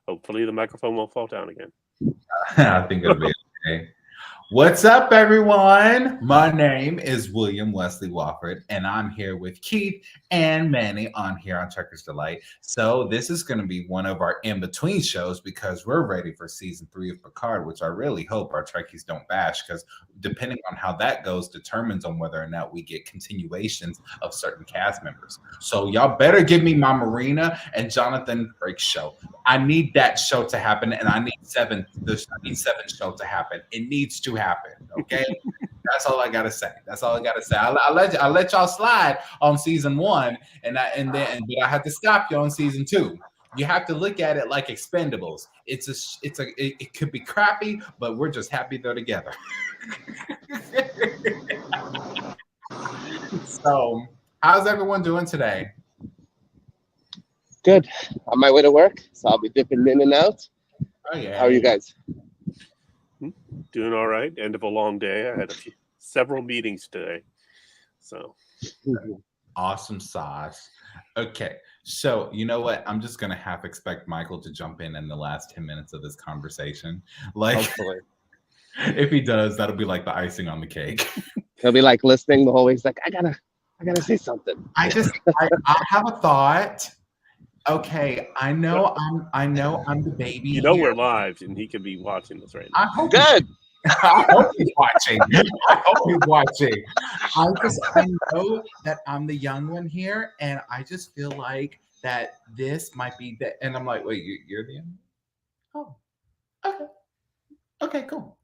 Hopefully the microphone won't fall down again. I think it'll be okay. What's up, everyone? My name is William Wesley Wofford, and I'm here with Keith and Manny on here on Trekker's Delight. So this is going to be one of our in-between shows because we're ready for season 3 of Picard, which I really hope our Trekkies don't bash, because depending on how that goes determines on whether or not we get continuations of certain cast members. So y'all better give me my Marina and Jonathan Frakes show. I need that show to happen, and I need seven show to happen. It needs to happen. Okay, that's all I gotta say. That's all I gotta say. I'll let y'all slide on season 1, but I have to stop you on season 2. You have to look at it like Expendables. It could be crappy, but we're just happy they're together. So, how's everyone doing today? Good. On my way to work, so I'll be dipping in and out. Oh yeah. How are you guys? Doing all right. End of a long day. I had several meetings today. So awesome sauce. Okay. So you know what? I'm just gonna half expect Michael to jump in the last 10 minutes of this conversation. Like, hopefully. If he does, that'll be like the icing on the cake. He'll be like listening the whole way. He's like, I gotta say something. I have a thought. Okay, I know I'm the baby. You know, we're live, and he could be watching this right now. I hope good. I hope he's watching. I hope he's watching. I know that I'm the young one here, and I just feel like that this might be the. And I'm like, wait, you're the young one? Oh, okay, cool.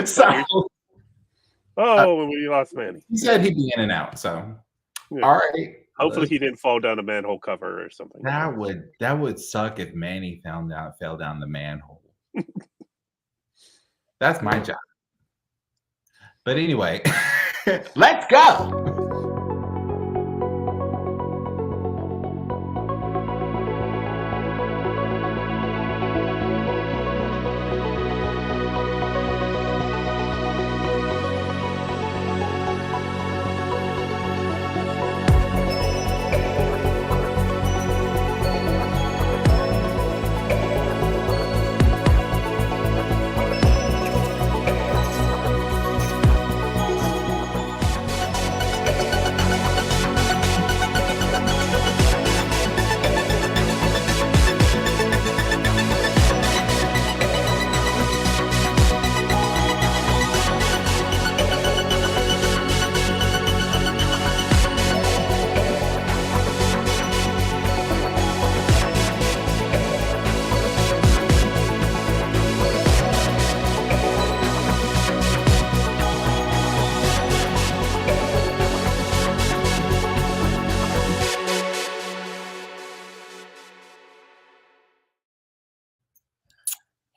So, we lost Manny. He said he'd be in and out. So, yeah. All right. Hopefully he didn't fall down a manhole cover or something. That would suck if Manny fell down the manhole. That's my job. But anyway, let's go.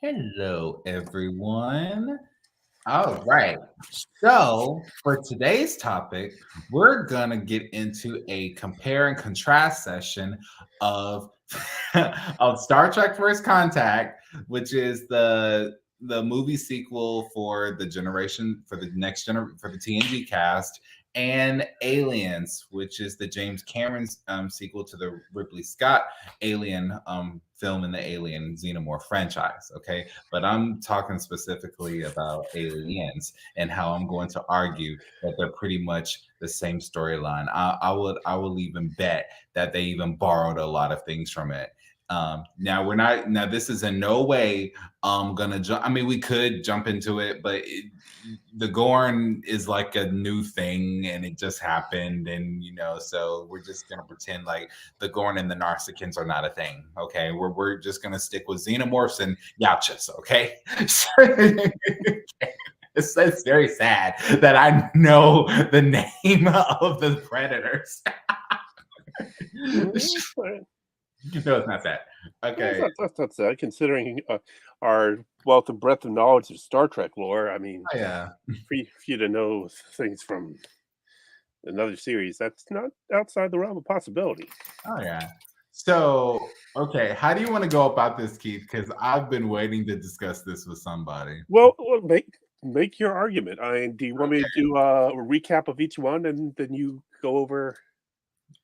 Hello, everyone. All right. So for today's topic, we're going to get into a compare and contrast session of, of Star Trek First Contact, which is the movie sequel for the TNG cast, and Aliens, which is the James Cameron sequel to the Ridley Scott Alien film in the Alien Xenomorph franchise. Okay, but I'm talking specifically about Aliens and how I'm going to argue that they're pretty much the same storyline. I will even bet that they even borrowed a lot of things from it. Now this is in no way gonna jump. I mean, we could jump into it, but the Gorn is like a new thing and it just happened, and so we're just gonna pretend like the Gorn and the Narsicans are not a thing. Okay, we're just gonna stick with Xenomorphs and Yachas. Okay. It's very sad that I know the name of the Predators. No, it's not that. Okay. That's not sad, considering our wealth and breadth of knowledge of Star Trek lore. I mean, yeah, for you to know things from another series, that's not outside the realm of possibility. Oh, yeah. So, okay, how do you want to go about this, Keith? Because I've been waiting to discuss this with somebody. Well, make your argument. Do you want me to do a recap of each one, and then you go over?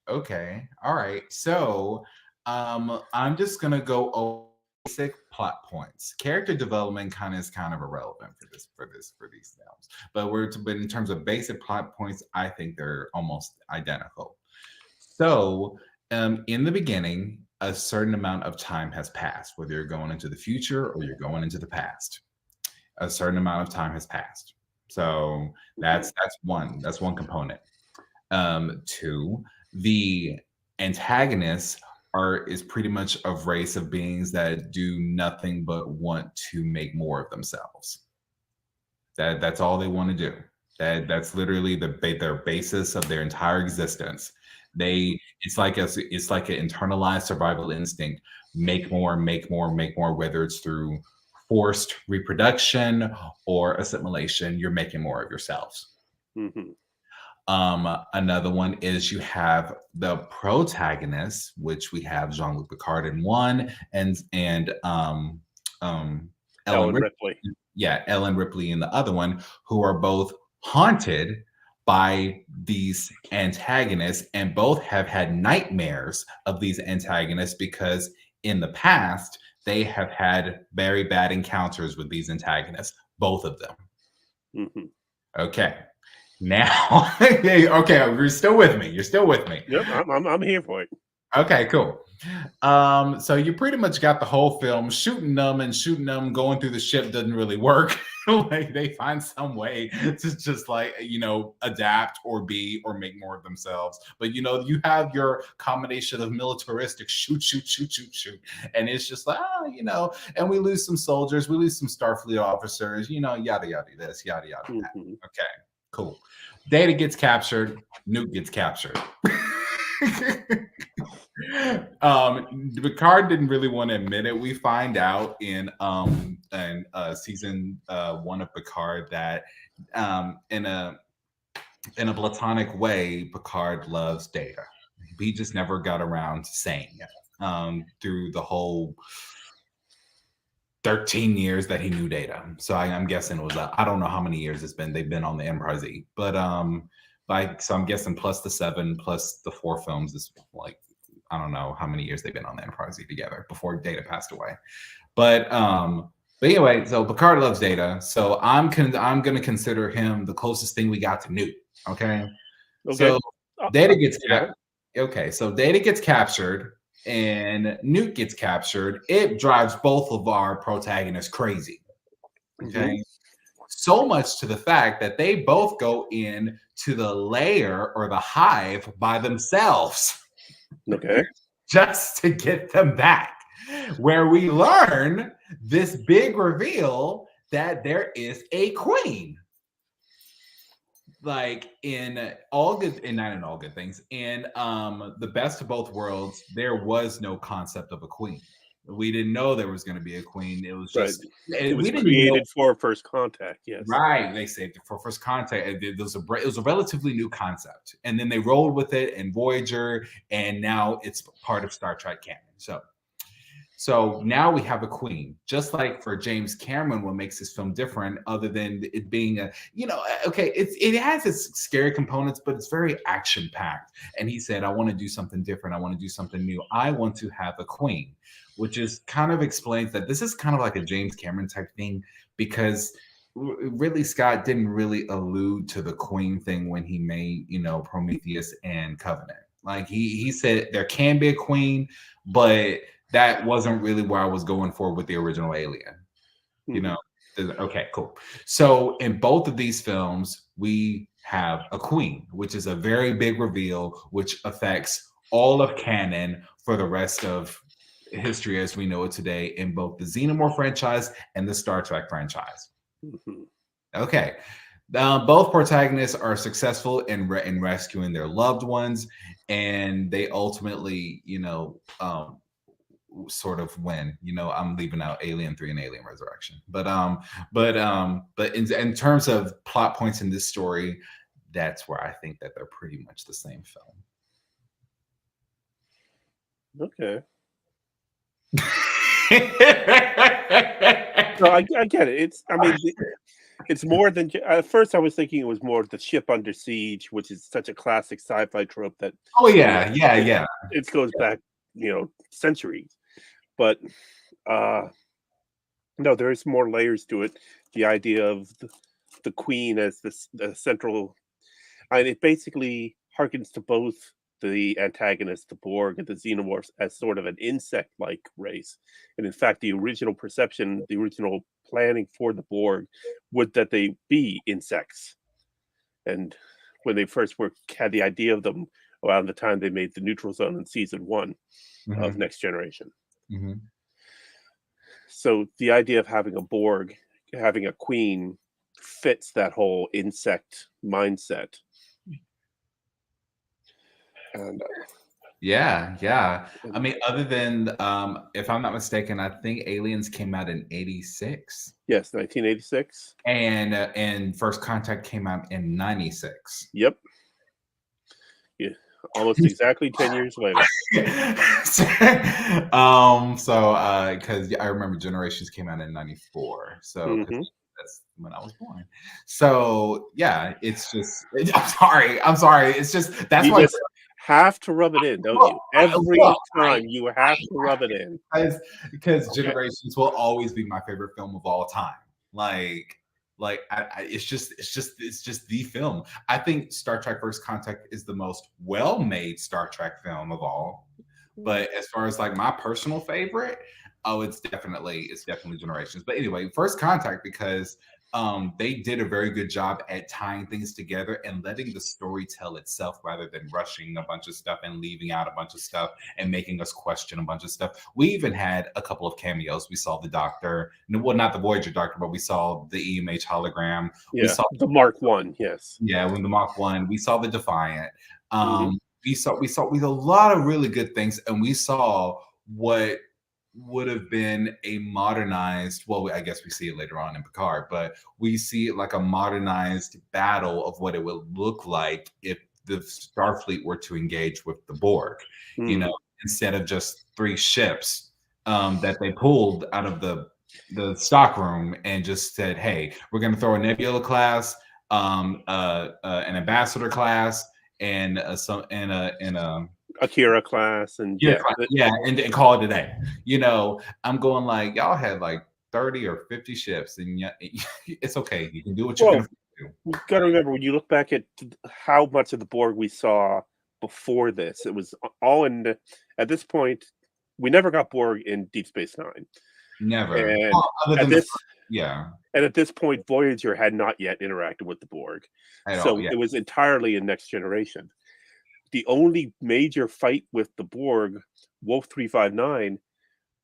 Okay. All right. So, I'm just gonna go basic plot points. Character development is kind of irrelevant for these films. But in terms of basic plot points, I think they're almost identical. So, in the beginning, a certain amount of time has passed, whether you're going into the future or you're going into the past. A certain amount of time has passed. So that's one component. Two, the antagonists is pretty much a race of beings that do nothing but want to make more of themselves. That's all they want to do. That's literally their basis of their entire existence. It's like an internalized survival instinct. Make more, whether it's through forced reproduction or assimilation, you're making more of yourselves. Mm-hmm. Another one is you have the protagonists, which we have Jean-Luc Picard in one, and Ellen Ripley. Yeah, Ellen Ripley in the other one, who are both haunted by these antagonists, and both have had nightmares of these antagonists because in the past they have had very bad encounters with these antagonists, both of them. Mm-hmm. Okay. Now, okay, you're still with me. Yep, I'm here for it. Okay, cool. So you pretty much got the whole film shooting them, going through the ship doesn't really work. Like they find some way to just adapt or make more of themselves. But you have your combination of militaristic shoot, and it's just like and we lose some soldiers, we lose some Starfleet officers, yada yada this, yada yada that. Okay, cool. Data gets captured, Nuke gets captured. Picard didn't really want to admit it. We find out in season 1 of Picard that in a platonic way, Picard loves Data. He just never got around to saying it through the whole 13 years that he knew Data. So I'm guessing it was I don't know how many years they've been on the Enterprise, but so I'm guessing plus the 7 plus the 4 films is like I don't know how many years they've been on the Enterprise together before Data passed away. But anyway, so Picard loves Data, so I'm gonna consider him the closest thing we got to Newt. Okay. So Data gets so Data gets captured and Newt gets captured. It drives both of our protagonists crazy. Okay. So much to the fact that they both go in to the lair or the hive by themselves. Okay. Just to get them back, where we learn this big reveal that there is a queen. Like in all good, and not in all good things, in the best of both worlds, there was no concept of a queen. We didn't know there was going to be a queen. It was just it was created for First Contact. Yes, right. They saved it for First Contact. It was a relatively new concept, and then they rolled with it in Voyager, and now it's part of Star Trek canon. So now we have a queen. Just like for James Cameron, what makes this film different, other than it being it has its scary components, but it's very action packed. And he said, "I want to do something different. I want to do something new. I want to have a queen." Which is kind of explains that this is kind of like a James Cameron type thing, because Ridley Scott didn't really allude to the queen thing when he made, Prometheus and Covenant. Like he said there can be a queen, but that wasn't really where I was going for with the original Alien. Okay, cool. So in both of these films, we have a queen, which is a very big reveal, which affects all of canon for the rest of history as we know it today in both the Xenomorph franchise and the Star Trek franchise. Okay. Both protagonists are successful in rescuing their loved ones, and they ultimately, sort of win. I'm leaving out Alien 3 and Alien Resurrection. But in terms of plot points in this story, that's where I think that they're pretty much the same film. Okay. So I get it. It's more than at first I was thinking it was more the ship under siege, which is such a classic sci-fi trope that it goes back centuries. But No, there's more layers to it. The idea of the queen as the central, and it basically harkens to both the antagonist, the Borg, and the Xenomorphs as sort of an insect-like race. And in fact, the original perception, the original planning for the Borg, would that they be insects. And when they first had the idea of them around the time they made the neutral zone in season 1 of Next Generation. So the idea of having a Borg, having a queen, fits that whole insect mindset. And yeah. I mean, other than if I'm not mistaken, I think Aliens came out in '86. Yes, 1986. And First Contact came out in '96. Yep. Yeah, almost exactly 10 years later. Because I remember Generations came out in '94. So that's when I was born. So yeah, it's just I'm sorry. It's just that's why just have to rub it in, don't you? Every time you have to rub it in. Because Generations will always be my favorite film of all time. It's just the film. I think Star Trek First Contact is the most well-made Star Trek film of all. But as far as like my personal favorite, it's definitely Generations. But anyway, First Contact, because they did a very good job at tying things together and letting the story tell itself rather than rushing a bunch of stuff and leaving out a bunch of stuff and making us question a bunch of stuff. We even had a couple of cameos. We saw the Doctor, well, not the Voyager Doctor, but we saw the EMH hologram. Yeah, we saw the Mark 1, yes. Yeah, when the Mark 1, we saw the Defiant. We saw a lot of really good things, and we saw what would have been a modernized, well, I guess we see it later on in Picard, but we see it like a modernized battle of what it would look like if the Starfleet were to engage with the Borg, you know, instead of just 3 ships that they pulled out of the stockroom and just said, hey, we're going to throw a Nebula class, an Ambassador class, and a Akira class, and and call it a day. You know, I'm going like, y'all had like 30 or 50 ships, and it's okay. You can do what you're going to do. You got to remember, when you look back at how much of the Borg we saw before this, it was all in. At this point, we never got Borg in Deep Space Nine. Never. And and at this point, Voyager had not yet interacted with the Borg, it was entirely in Next Generation. The only major fight with the Borg, Wolf 359,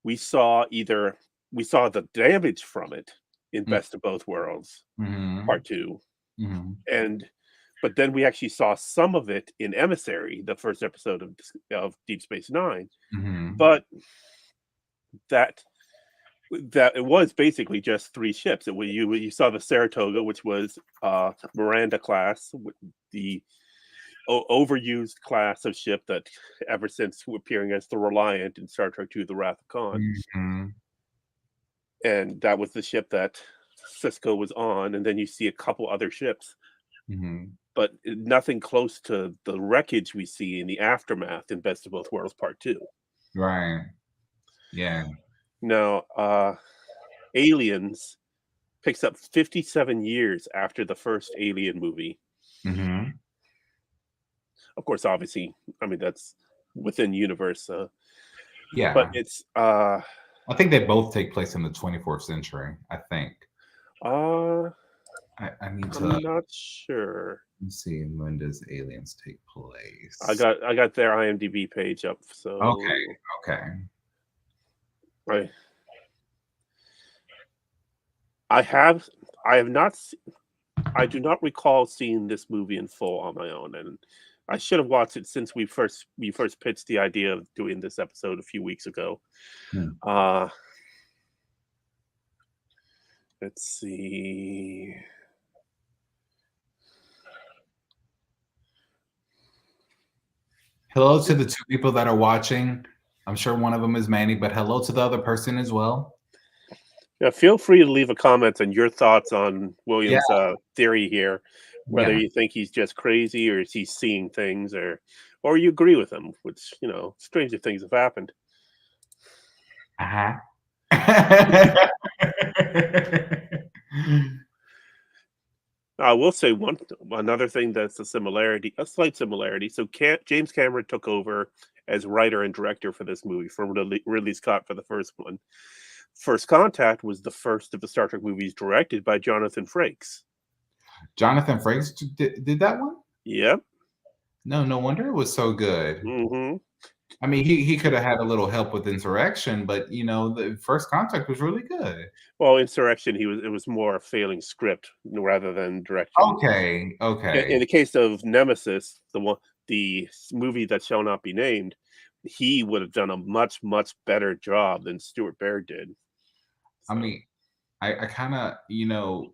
we saw the damage from it in Best of Both Worlds, Part 2, but then we actually saw some of it in Emissary, the first episode of Deep Space Nine. But that it was basically just 3 ships. You saw the Saratoga, which was Miranda class, the overused class of ship that ever since appearing as the Reliant in Star Trek II: The Wrath of Khan. And that was the ship that Sisko was on, and then you see a couple other ships, but nothing close to the wreckage we see in the aftermath in Best of Both Worlds Part 2. Right. Yeah. Now, Aliens picks up 57 years after the first Alien movie. Of course, obviously, I mean, that's within universe. But it's I think they both take place in the 24th century, I think. I need to. I'm not sure. Let's see, when does Aliens take place? I got their IMDb page up. So okay. Right. I have not. I do not recall seeing this movie in full on my own, and I should have watched it since we first pitched the idea of doing this episode a few weeks ago. Let's see. Hello to the 2 people that are watching. I'm sure one of them is Manny, but hello to the other person as well. Yeah, feel free to leave a comment on your thoughts on William's theory here, whether you think he's just crazy or is he seeing things, or you agree with him, which, stranger things have happened. I will say another thing that's a slight similarity. So James Cameron took over as writer and director for this movie from Ridley Scott for the first one. First Contact was the first of the Star Trek movies directed by Jonathan Frakes. Jonathan Frakes did that one? Yep. No wonder it was so good. Mm-hmm. I mean, he could have had a little help with Insurrection, but you know, the First Contact was really good. Well, Insurrection, it was more a failing script rather than direction. Okay. In the case of Nemesis, the movie that shall not be named, he would have done a much better job than Stuart Baird did. So. I mean, I kind of, you know,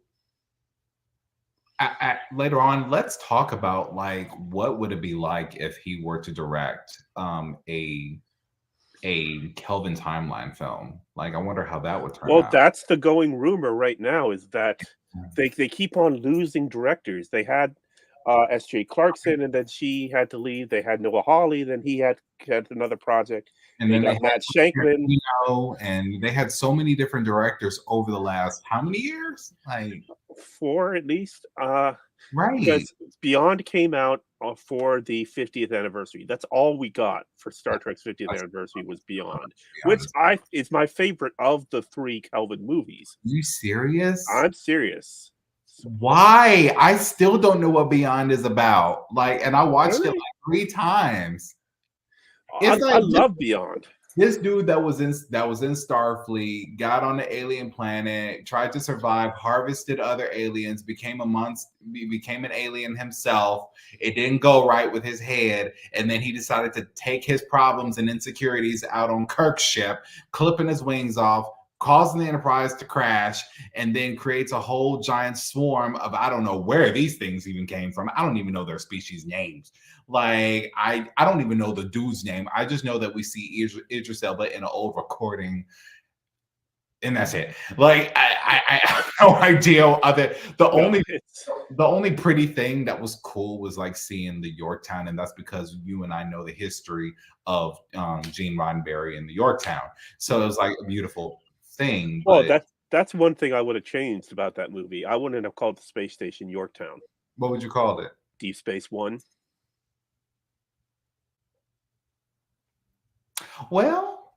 later on, let's talk about like what would it be like if he were to direct a Kelvin timeline film. Like, I wonder how that would turn out. Well, that's the going rumor right now, is that they keep on losing directors. They had S.J. Clarkson, and then she had to leave. They had Noah Hawley, then he had another project. And then they got Matt Shankman. You know, and they had so many different directors over the last how many years? Like 4 at least. Right. Because Beyond came out for the 50th anniversary. That's all we got for Star Trek's 50th anniversary was Beyond, which is my favorite of the 3 Kelvin movies. Are you serious? I'm serious. Why? I still don't know what Beyond is about. Like, and I watched it like 3 times. I love Beyond. This dude that was in Starfleet got on the alien planet, tried to survive, harvested other aliens, became an alien himself. It didn't go right with his head, and then he decided to take his problems and insecurities out on Kirk's ship, clipping his wings off, causing the Enterprise to crash, and then creates a whole giant swarm of, I don't know where these things even came from. I don't even know their species names. Like, I don't even know the dude's name. I just know that we see Idris Elba in an old recording, and that's it. Like, I have no idea other. The only pretty thing that was cool was like seeing the Yorktown, and that's because you and I know the history of Gene Roddenberry in the Yorktown. So it was like a beautiful thing. Well, that's one thing I would have changed about that movie. I wouldn't have called the space station Yorktown. What would you call it? Deep Space One. Well,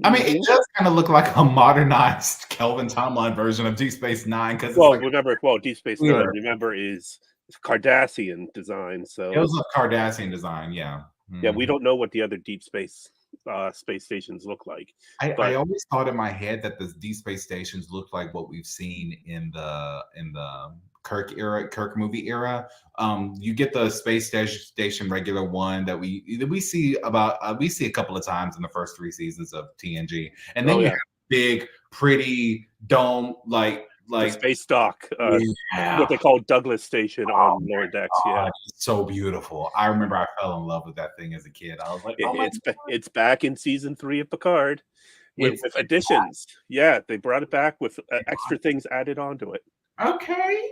I mean, it does kind of look like a modernized Kelvin timeline version of Deep Space Nine. Because Deep Space Nine, remember, is Cardassian design. So it was a Cardassian design, yeah. Mm-hmm. Yeah, we don't know what the other deep space stations look like. I always thought in my head that the deep space stations looked like what we've seen in the Kirk movie era. You get the space station regular one that we see a couple of times in the first 3 seasons of TNG, and then you have big, pretty dome like space dock, what they call Douglas Station on lower decks. Yeah, so beautiful. I remember I fell in love with that thing as a kid. I was like, it's back in season 3 of Picard with additions. Yeah, they brought it back with extra things added onto it. Okay.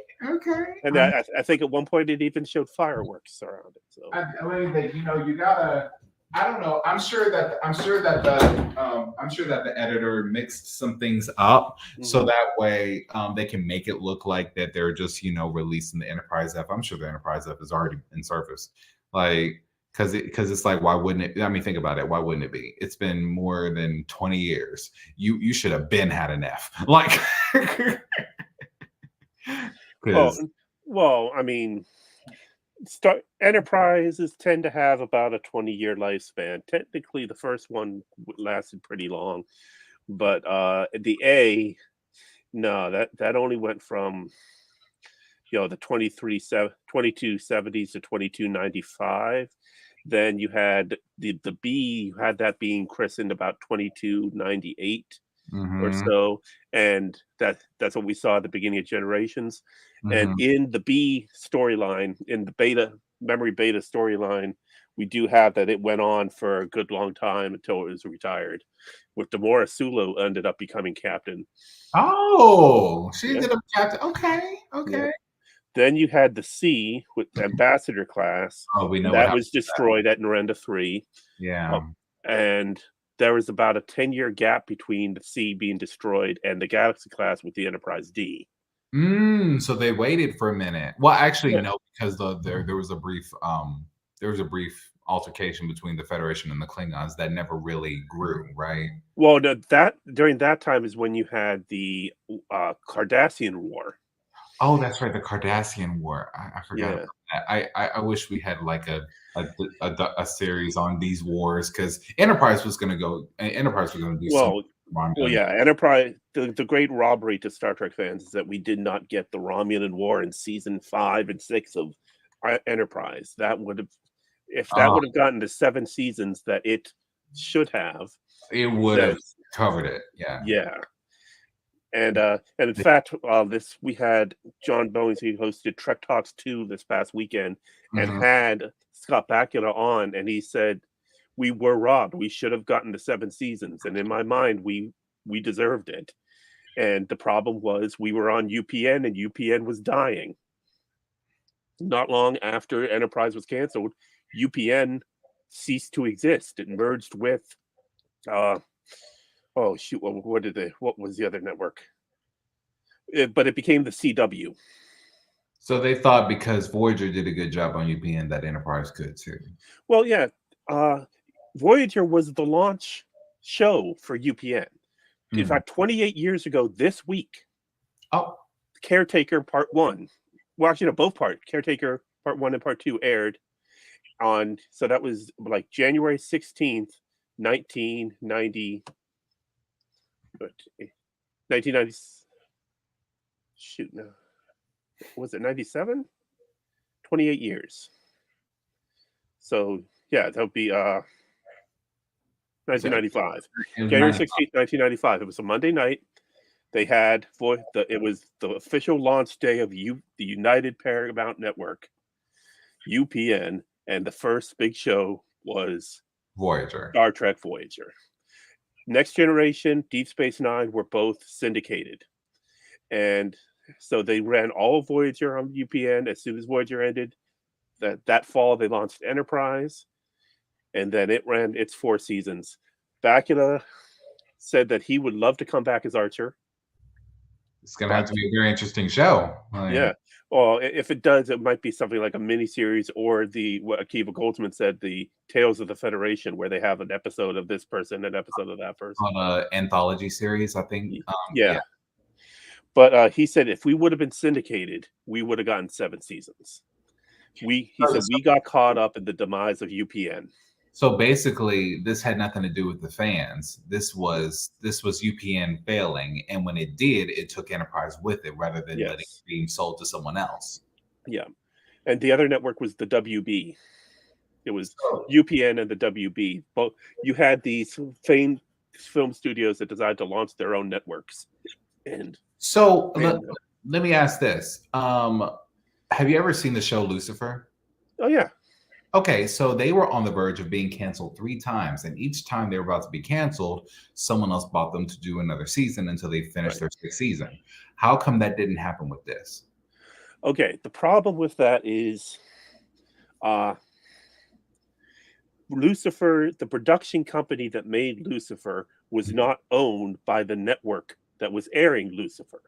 And I think at one point it even showed fireworks around it. So I mean, you gotta. I don't know. I'm sure that the editor mixed some things up so that way they can make it look like that they're just releasing the Enterprise F. I'm sure the Enterprise F is already in service, like because it's like, why wouldn't it? I mean, think about it. Why wouldn't it be? It's been more than 20 years. You should have had an F. Like, well, I mean. Enterprises tend to have about a 20-year lifespan. Technically, the first one lasted pretty long, but the A, no, that only went from the 2270s to 2295. Then you had the B, you had that being christened about 2298. Or so, and that's what we saw at the beginning of Generations. And in the B storyline, in the memory beta storyline, we do have that it went on for a good long time until it was retired, with Demora Sulu ended up becoming captain. Oh, she ended up captain. Okay. Yeah. Then you had the C with the Ambassador class. Oh, we know that was destroyed at Narenda 3. Yeah. And there was about a 10-year gap between the C being destroyed and the Galaxy class with the Enterprise D. So they waited for a minute. Well, actually, no, because there was a brief altercation between the Federation and the Klingons that never really grew, right? Well, during that time is when you had the Cardassian War. Oh, that's right, the Cardassian War. I forgot about that. I wish we had like a series on these wars, because Enterprise was going to do Enterprise. The great robbery to Star Trek fans is that we did not get the Romulan War in season 5 and 6 of Enterprise. That would have, if that would have gotten to 7 seasons that it should have, it would have covered it. Yeah. And in fact, we had John Bones, he hosted Trek Talks 2 this past weekend, and had Scott Bakula on, and he said, we were robbed. We should have gotten to 7 seasons. And in my mind, we deserved it. And the problem was we were on UPN, and UPN was dying. Not long after Enterprise was canceled, UPN ceased to exist. It merged with what was the other network? But it became the CW. So they thought because Voyager did a good job on UPN that Enterprise could too. Well, yeah. Voyager was the launch show for UPN. In fact, 28 years ago this week, Caretaker Part 1. Well, actually, no, both parts. Caretaker Part 1 and Part 2 aired on, so that was like January 16th, 1990. 1990. Shoot, no. Was it 97? 28 years. So, yeah, that would be 1995. January 16th, 1995. It was a Monday night. They had it was the official launch day of the United Paramount Network, UPN, and the first big show was Voyager. Star Trek Voyager. Next Generation, Deep Space Nine were both syndicated. And so they ran all Voyager on UPN. As soon as Voyager ended, that fall they launched Enterprise, and then it ran its 4 seasons. Bakula said that he would love to come back as Archer. It's going to have to be a very interesting show. Yeah. Well, if it does, it might be something like a miniseries, or what Akiva Goldsman said, the Tales of the Federation, where they have an episode of this person, an episode of that person. On an anthology series, I think. Yeah. But he said if we would have been syndicated, we would have gotten 7 seasons. He said we got caught up in the demise of UPN. So basically, this had nothing to do with the fans. This was UPN failing, and when it did, it took Enterprise with it rather than letting it being sold to someone else. Yeah, and the other network was the WB. It was UPN and the WB. Both you had these famed film studios that decided to launch their own networks. Let me ask this: have you ever seen the show Lucifer? Oh yeah. Okay, so they were on the verge of being canceled 3 times, and each time they were about to be canceled, someone else bought them to do another season until they finished their 6th season. How come that didn't happen with this? Okay, the problem with that is Lucifer, the production company that made Lucifer, was not owned by the network that was airing Lucifer.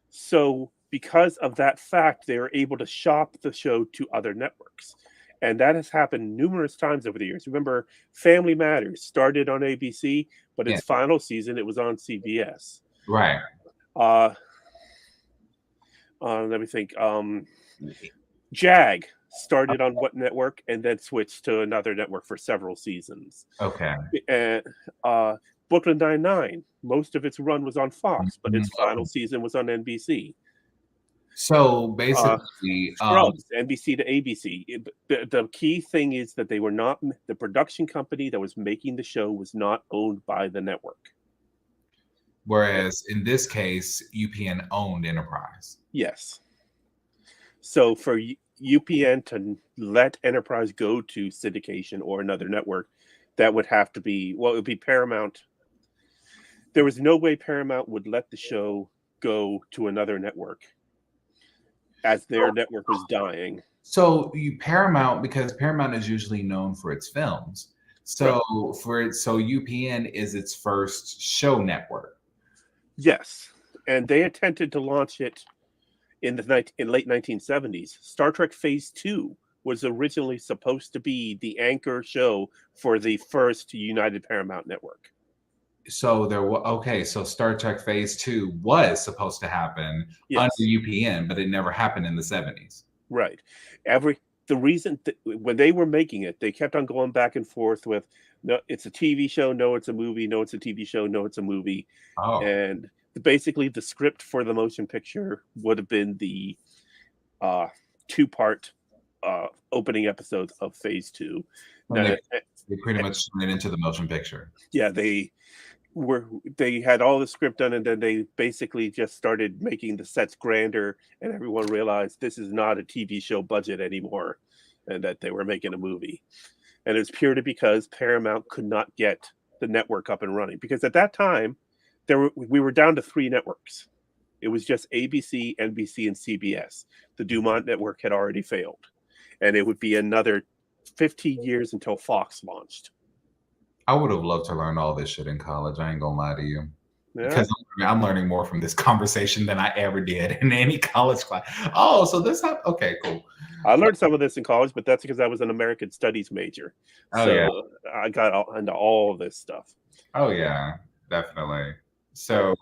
So because of that fact, they were able to shop the show to other networks. And that has happened numerous times over the years. Remember, Family Matters started on ABC, but its final season, it was on CBS. Right. Let me think. Jag started on what network and then switched to another network for several seasons. Okay. And Brooklyn Nine-Nine, most of its run was on Fox, but its final season was on NBC. So basically, Scrubs, NBC to ABC. The key thing is that they were not, the production company that was making the show was not owned by the network. Whereas in this case, UPN owned Enterprise. Yes. So for UPN to let Enterprise go to syndication or another network, that would have to be, well, it would be Paramount. There was no way Paramount would let the show go to another network as their network was dying. So Paramount, because Paramount is usually known for its films, So UPN is its first show network. Yes, and they attempted to launch it in late 1970s. Star Trek Phase 2 was originally supposed to be the anchor show for the first United Paramount network. So so Star Trek Phase 2 was supposed to happen under UPN, but it never happened in the 70s. Right. The reason when they were making it, they kept on going back and forth with, no, it's a TV show, no, it's a movie, no, it's a TV show, no, it's a movie. Oh. And basically the script for the motion picture would have been the 2-part opening episodes of Phase 2. They pretty much turned it into the motion picture. Yeah, they had all the script done, and then they basically just started making the sets grander, and everyone realized this is not a TV show budget anymore, and that they were making a movie. And it was purely because Paramount could not get the network up and running, because at that time we were down to 3 networks. It was just ABC, NBC, and CBS. The Dumont network had already failed, and it would be another 15 years until Fox launched. I would have loved to learn all this shit in college. I ain't gonna lie to you. Yeah. Because I'm learning more from this conversation than I ever did in any college class. Oh, so this happened? Okay, cool. I learned some of this in college, but that's because I was an American Studies major. Oh, so yeah. I got into all of this stuff. Oh, yeah, definitely. So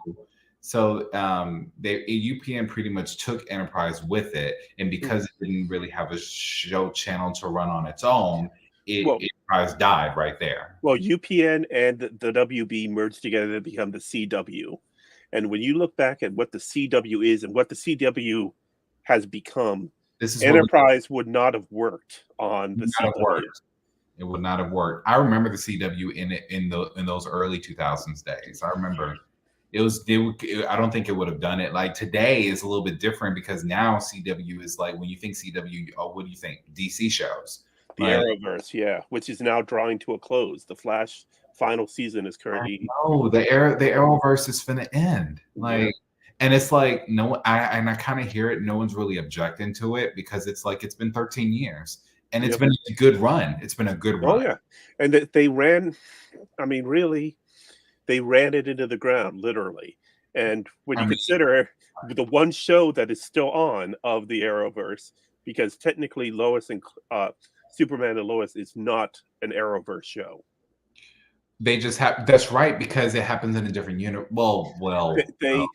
UPN pretty much took Enterprise with it, and because it didn't really have a show channel to run on its own, Enterprise died right there. Well, UPN and the WB merged together to become the CW. And when you look back at what the CW is and what the CW has become, Enterprise would not have worked on the CW. It would not have worked. I remember the CW in those early 2000s days. I remember I don't think it would have done it. Like today is a little bit different because now CW is like, when you think CW, what do you think? DC shows. The Arrowverse, yeah, which is now drawing to a close. The Flash final season is currently. Oh, the Arrowverse is finna end. And it's like I kind of hear it. No one's really objecting to it because it's like it's been 13 years and it's been a good run. It's been a good run. Oh yeah, and they ran. I mean, really, they ran it into the ground, literally. And when you consider the one show that is still on of the Arrowverse, because technically Lois and Superman and Lois is not an Arrowverse show. They just have. That's right, because it happens in a different unit. They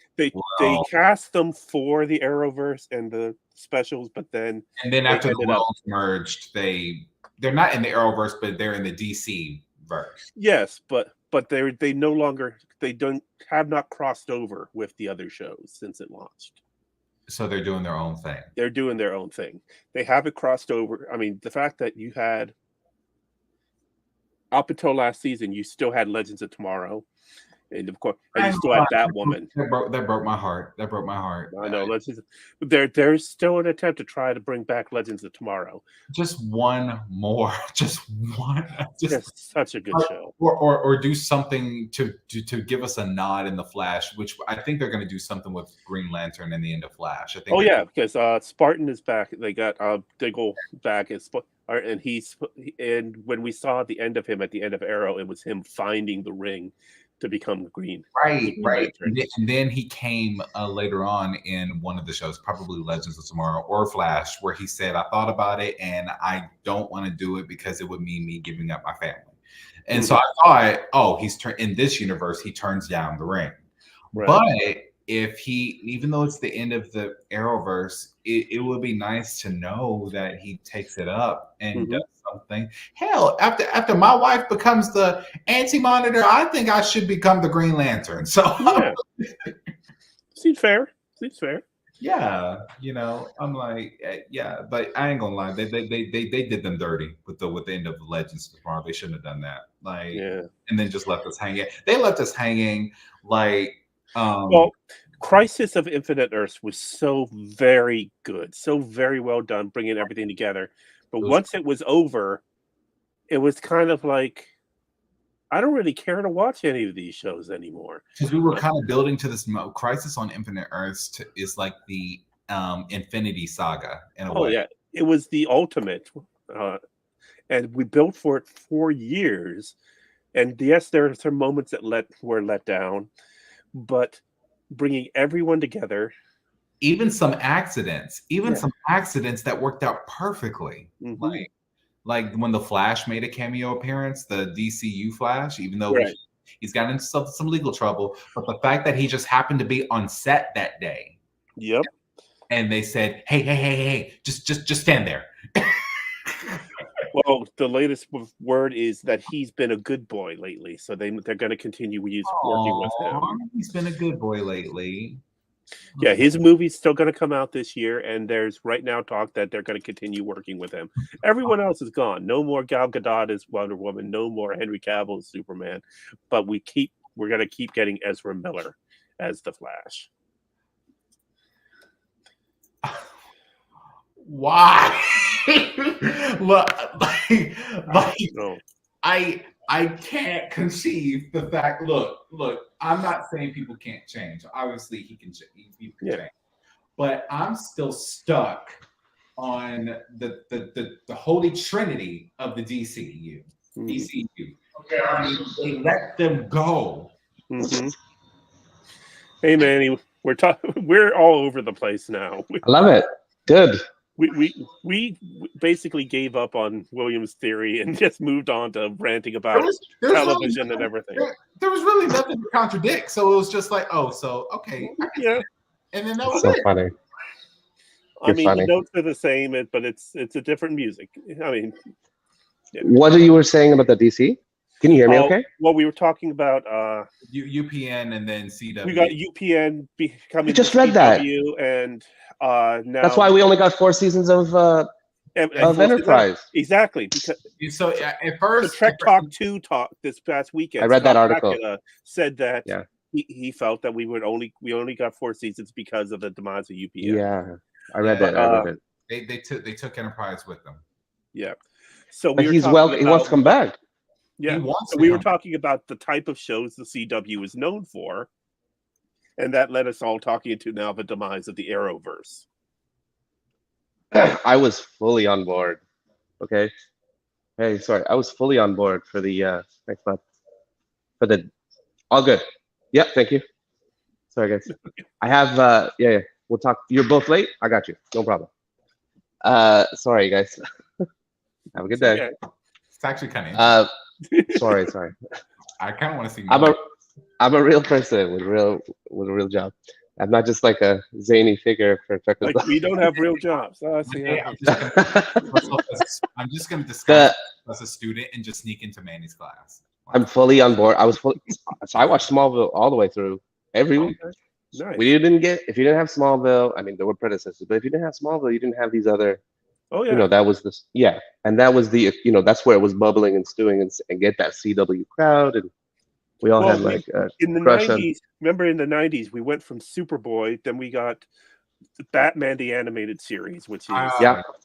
cast them for the Arrowverse and the specials, but then after the worlds merged, they're not in the Arrowverse, but they're in the DC verse. Yes, but they no longer have not crossed over with the other shows since it launched. So they're doing their own thing. They're doing their own thing. They haven't crossed over. I mean, the fact that you had, up until last season, you still had Legends of Tomorrow. And of course, and you still had Batwoman. That broke my heart. That broke my heart. I know. There's still an attempt to try to bring back Legends of Tomorrow. Just one more. Just one. Just such a good show. Or do something to give us a nod in the Flash, which I think they're going to do something with Green Lantern in the end of Flash. I think. Oh yeah, because Spartan is back. They got Diggle back and when we saw the end of him at the end of Arrow, it was him finding the ring to become green. Right. And then he came later on in one of the shows, probably Legends of Tomorrow or Flash, where he said, I thought about it and I don't want to do it because it would mean me giving up my family. And so I thought, in this universe, he turns down the ring. Right. But even though it's the end of the Arrowverse, it would be nice to know that he takes it up and does something. Hell, after my wife becomes the Anti-Monitor, I think I should become the Green Lantern. So seems fair. Yeah, I'm like, yeah, but I ain't gonna lie, they did them dirty with the end of Legends of Tomorrow. They shouldn't have done that. And then just left us hanging. They left us hanging Crisis of Infinite Earths was so very good, so very well done, bringing everything together. But once it was over, it was kind of like, I don't really care to watch any of these shows anymore. Because we were kind of building to this Crisis on Infinite Earths is like the Infinity Saga in a way. Yeah, it was the ultimate. and we built for it for years. And yes, there are some moments that were let down, but bringing everyone together. Even some accidents that worked out perfectly. Mm-hmm. Like when the Flash made a cameo appearance, the DCU Flash, even though he's gotten into some legal trouble, but the fact that he just happened to be on set that day. Yep. And they said, hey, just stand there. Well, the latest word is that he's been a good boy lately, so they're going to continue working with him. He's been a good boy lately. Yeah, his movie's still going to come out this year, and there's right now talk that they're going to continue working with him. Everyone else is gone. No more Gal Gadot as Wonder Woman. No more Henry Cavill as Superman. But we're going to keep getting Ezra Miller as the Flash. Why? Look, I can't conceive the fact. Look. I'm not saying people can't change. Obviously, people can change, but I'm still stuck on the holy trinity of the DCU. Okay, they let them go. Mm-hmm. Hey, Manny, we're all over the place now. I love it. Good. We basically gave up on William's theory and just moved on to ranting about television and everything. There was really nothing to contradict, so it was just like, okay, yeah. And then that was so it. Funny. The notes are the same, but it's a different music. I mean, what you were saying about the DC? Can you hear me? Okay. Well, we were talking about UPN and then CW. We got UPN becoming. I just read that, and now that's why we only got 4 seasons of Enterprise. Exactly, because so at first, the Trek Talk 2 talk this past weekend. I read that article. Said that he felt that we only got 4 seasons because of the demise of UPN. Yeah, I read that. I read it. They took Enterprise with them. Yeah, so he wants to come back. Yeah, we were talking about the type of shows the CW is known for, and that led us all talking into now the demise of the Arrowverse. I was fully on board. Okay. Hey, sorry. I was fully on board for the next month. For the all good. Yeah, thank you. Sorry, guys. I have yeah. We'll talk. You're both late? I got you. No problem. Sorry, guys. Have a good day. Okay. It's actually kind of sorry. I kind of want to see. I'm a real person with a real job. I'm not just like a zany figure for like we don't have real jobs. I'm just going to discuss as a student and just sneak into Manny's class. Wow. I'm fully on board. So I watched Smallville all the way through every week. Nice. If you didn't have Smallville, I mean there were predecessors, but if you didn't have Smallville, you didn't have these other. Oh yeah. That was and that was the that's where it was bubbling and stewing and get that CW crowd, and we all had like in the 90s. Remember in the 90s we went from Superboy, then we got Batman the Animated Series, which is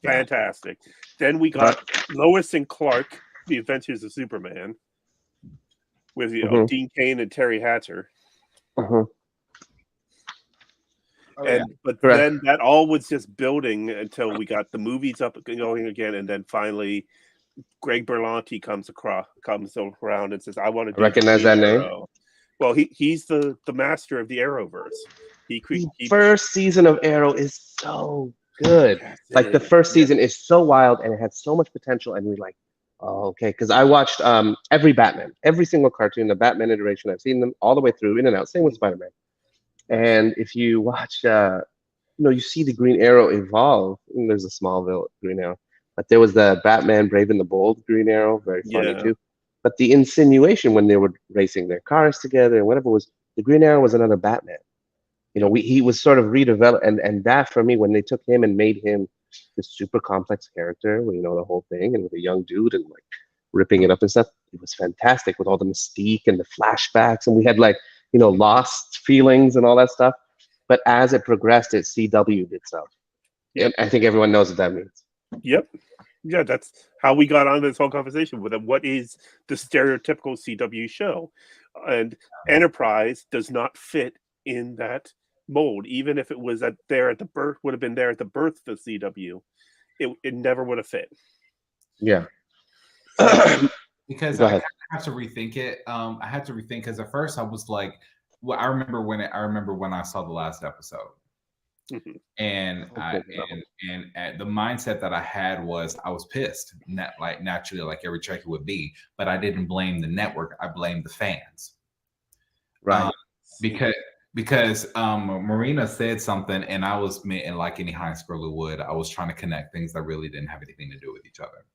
fantastic. Then we got Lois and Clark, The Adventures of Superman, with Dean Cain and Terry Hatcher. Then that all was just building until we got the movies up going again, and then finally Greg Berlanti comes around and says, "I want to recognize that name." Well, he's the master of the Arrowverse. The first season of Arrow is so good. Like the first season is so wild and it had so much potential, and we're like, oh, okay. Because I watched every single cartoon, the Batman iteration. I've seen them all the way through, in and out. Same with Spider-Man. And if you watch, you see the Green Arrow evolve. And there's a Smallville Green Arrow, but there was the Batman Brave and the Bold Green Arrow, very funny too. But the insinuation when they were racing their cars together and whatever was, the Green Arrow was another Batman. He was sort of redeveloped, and that for me, when they took him and made him this super complex character, the whole thing, and with a young dude and like ripping it up and stuff, it was fantastic with all the mystique and the flashbacks, and we had like lost feelings and all that stuff. But as it progressed, it CW'd itself. And I think everyone knows what that means. Yep. Yeah, that's how we got on this whole conversation with what is the stereotypical CW show. And Enterprise does not fit in that mold. Even if it was would have been there at the birth of the CW, it never would have fit. Yeah. Because I kind of have to rethink it. I had to rethink because at first I was like, well, I remember when I saw the last episode. Mm-hmm. And the mindset that I had was I was pissed, not like naturally like every Trekkie would be, but I didn't blame the network. I blamed the fans, right? Because Marina said something, and I was and like any high schooler would, I was trying to connect things that really didn't have anything to do with each other.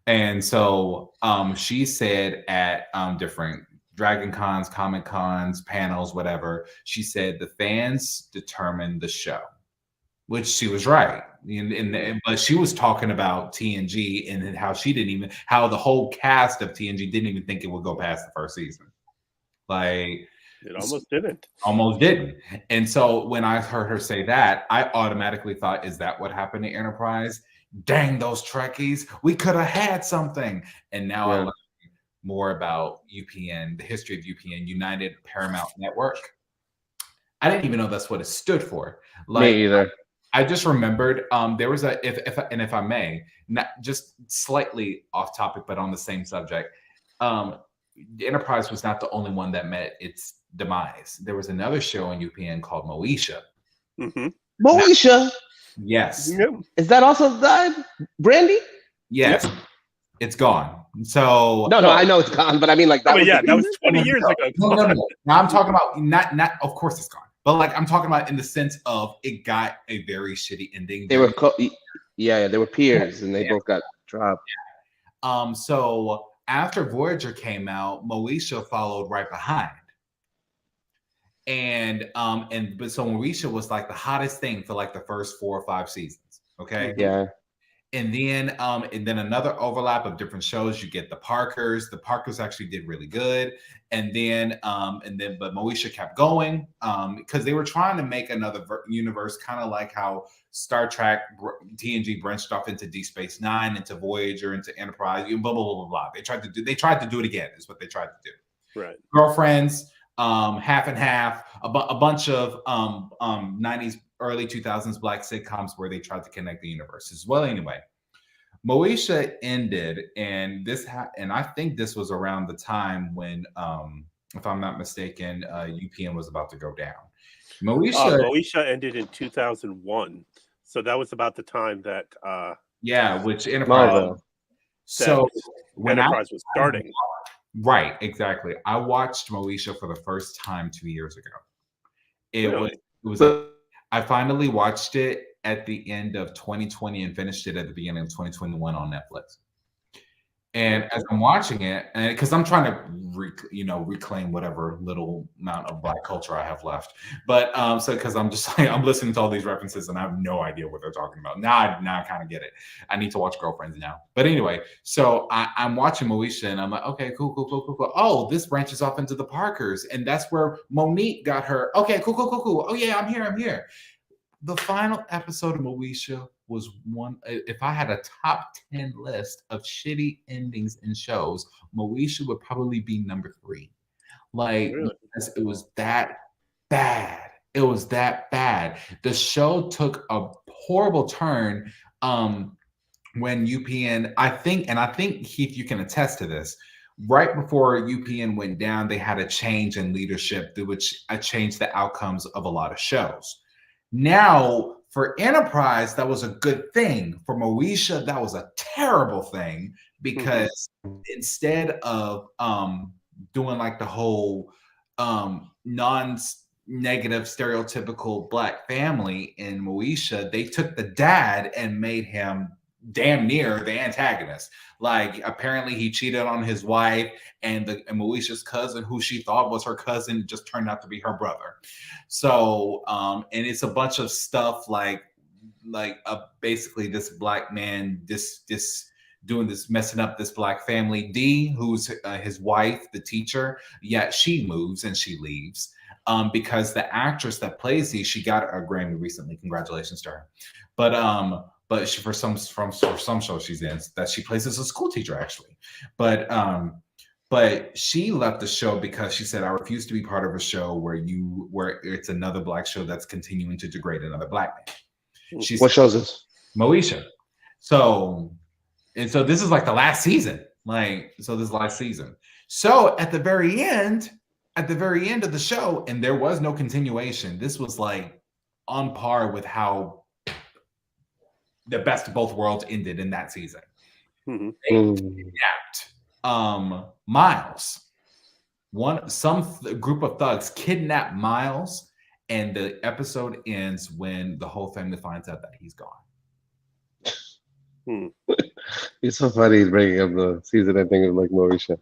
And so she said at different Dragon Cons, Comic Cons, panels, whatever, she said the fans determined the show, which she was right. But she was talking about TNG and how the whole cast of TNG didn't even think it would go past the first season. Like, it almost didn't. Almost didn't. And so when I heard her say that, I automatically thought, is that what happened to Enterprise? Dang, those Trekkies, we could have had something. And now I learned more about UPN, the history of UPN, United Paramount Network. I didn't even know that's what it stood for. Like, me either. I just remembered there was if I may, not just slightly off topic, but on the same subject. The Enterprise was not the only one that met its demise. There was another show on UPN called Moesha. Mm-hmm. Moesha. Yes. Is that also died? Brandy? Yes. Yep. It's gone. So no, I know it's gone, but I mean like that. That was 20 years ago. No. Now I'm talking about not. Of course, it's gone. But like I'm talking about in the sense of it got a very shitty ending. They were they were peers and they both got dropped. Yeah. So after Voyager came out, Moesha followed right behind. And so Moesha was like the hottest thing for like the first 4 or 5 seasons. Okay. Yeah. And then another overlap of different shows. You get the Parkers. The Parkers actually did really good. And then but Moesha kept going because they were trying to make another universe, kind of like how Star Trek TNG branched off into Deep Space Nine, into Voyager, into Enterprise, blah blah blah blah. They tried to do it again. Is what they tried to do. Right. Girlfriends, half and half, a bunch of 90s. Early 2000s black sitcoms where they tried to connect the universes. Well, anyway, Moesha ended, and I think this was around the time when, if I'm not mistaken, UPN was about to go down. Moesha ended in 2001, so that was about the time that which Enterprise. So when Enterprise was starting, right, exactly. I watched Moesha for the first time 2 years ago. It was. I finally watched it at the end of 2020 and finished it at the beginning of 2021 on Netflix. And as I'm watching it, and because I'm trying to reclaim whatever little amount of black culture I have left, but because I'm just like I'm listening to all these references and I have no idea what they're talking about. Now I kind of get it. I need to watch Girlfriends now. But anyway, so I'm watching Moesha and I'm like, okay, cool. Oh, this branches off into the Parkers, and that's where Monique got her. Okay, cool. Oh yeah, I'm here. The final episode of Moesha was one. If I had a top 10 list of shitty endings in shows, Moesha would probably be number 3. Like, really? It was that bad. The show took a horrible turn when UPN, I think Heath, you can attest to this. Right before UPN went down, they had a change in leadership, which changed the outcomes of a lot of shows. Now, for Enterprise, that was a good thing. For Moesha, that was a terrible thing because instead of doing like the whole non-negative stereotypical black family in Moesha, they took the dad and made him damn near the antagonist. Like apparently he cheated on his wife, and Moesha's cousin, who she thought was her cousin, just turned out to be her brother. So and it's a bunch of stuff like basically this black man this doing this, messing up this black family. Dee, who's his wife, the teacher, she moves and she leaves because the actress that plays Dee, she got a Grammy recently. Congratulations to her. But she, for some show she's in, that she plays as a school teacher actually. But she left the show because she said, I refuse to be part of a show where it's another black show that's continuing to degrade another black man. What show is this? Moesha. So this is like the last season. Like, so this last season. So at the very end of the show, and there was no continuation. This was like on par with how the Best of Both Worlds ended in that season. Mm-hmm. They kidnapped Miles. Some group of thugs kidnap Miles, and the episode ends when the whole family finds out that he's gone. It's so funny he's bringing up the season ending of like Moesha.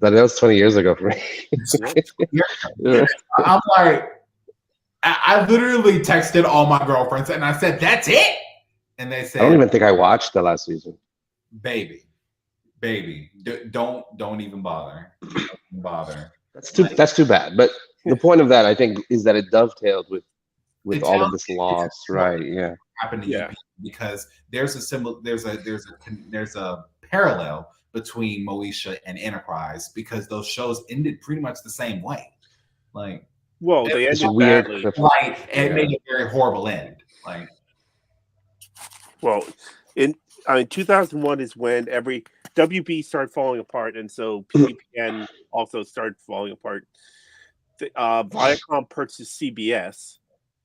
That was 20 years ago for me. I'm like, I literally texted all my girlfriends and I said, "That's it," and they said, "I don't even think I watched the last season." Baby, don't even bother. Don't even bother. That's too bad. But the point of that, I think, is that it dovetailed with all of this loss, right? Yeah. Happened to UP because there's a parallel between Moesha and Enterprise because those shows ended pretty much the same way. Like, well, they ended badly. Right, and it made a very horrible end. Like, well, in 2001 is when every WB started falling apart, and so PPN also started falling apart. Viacom purchased CBS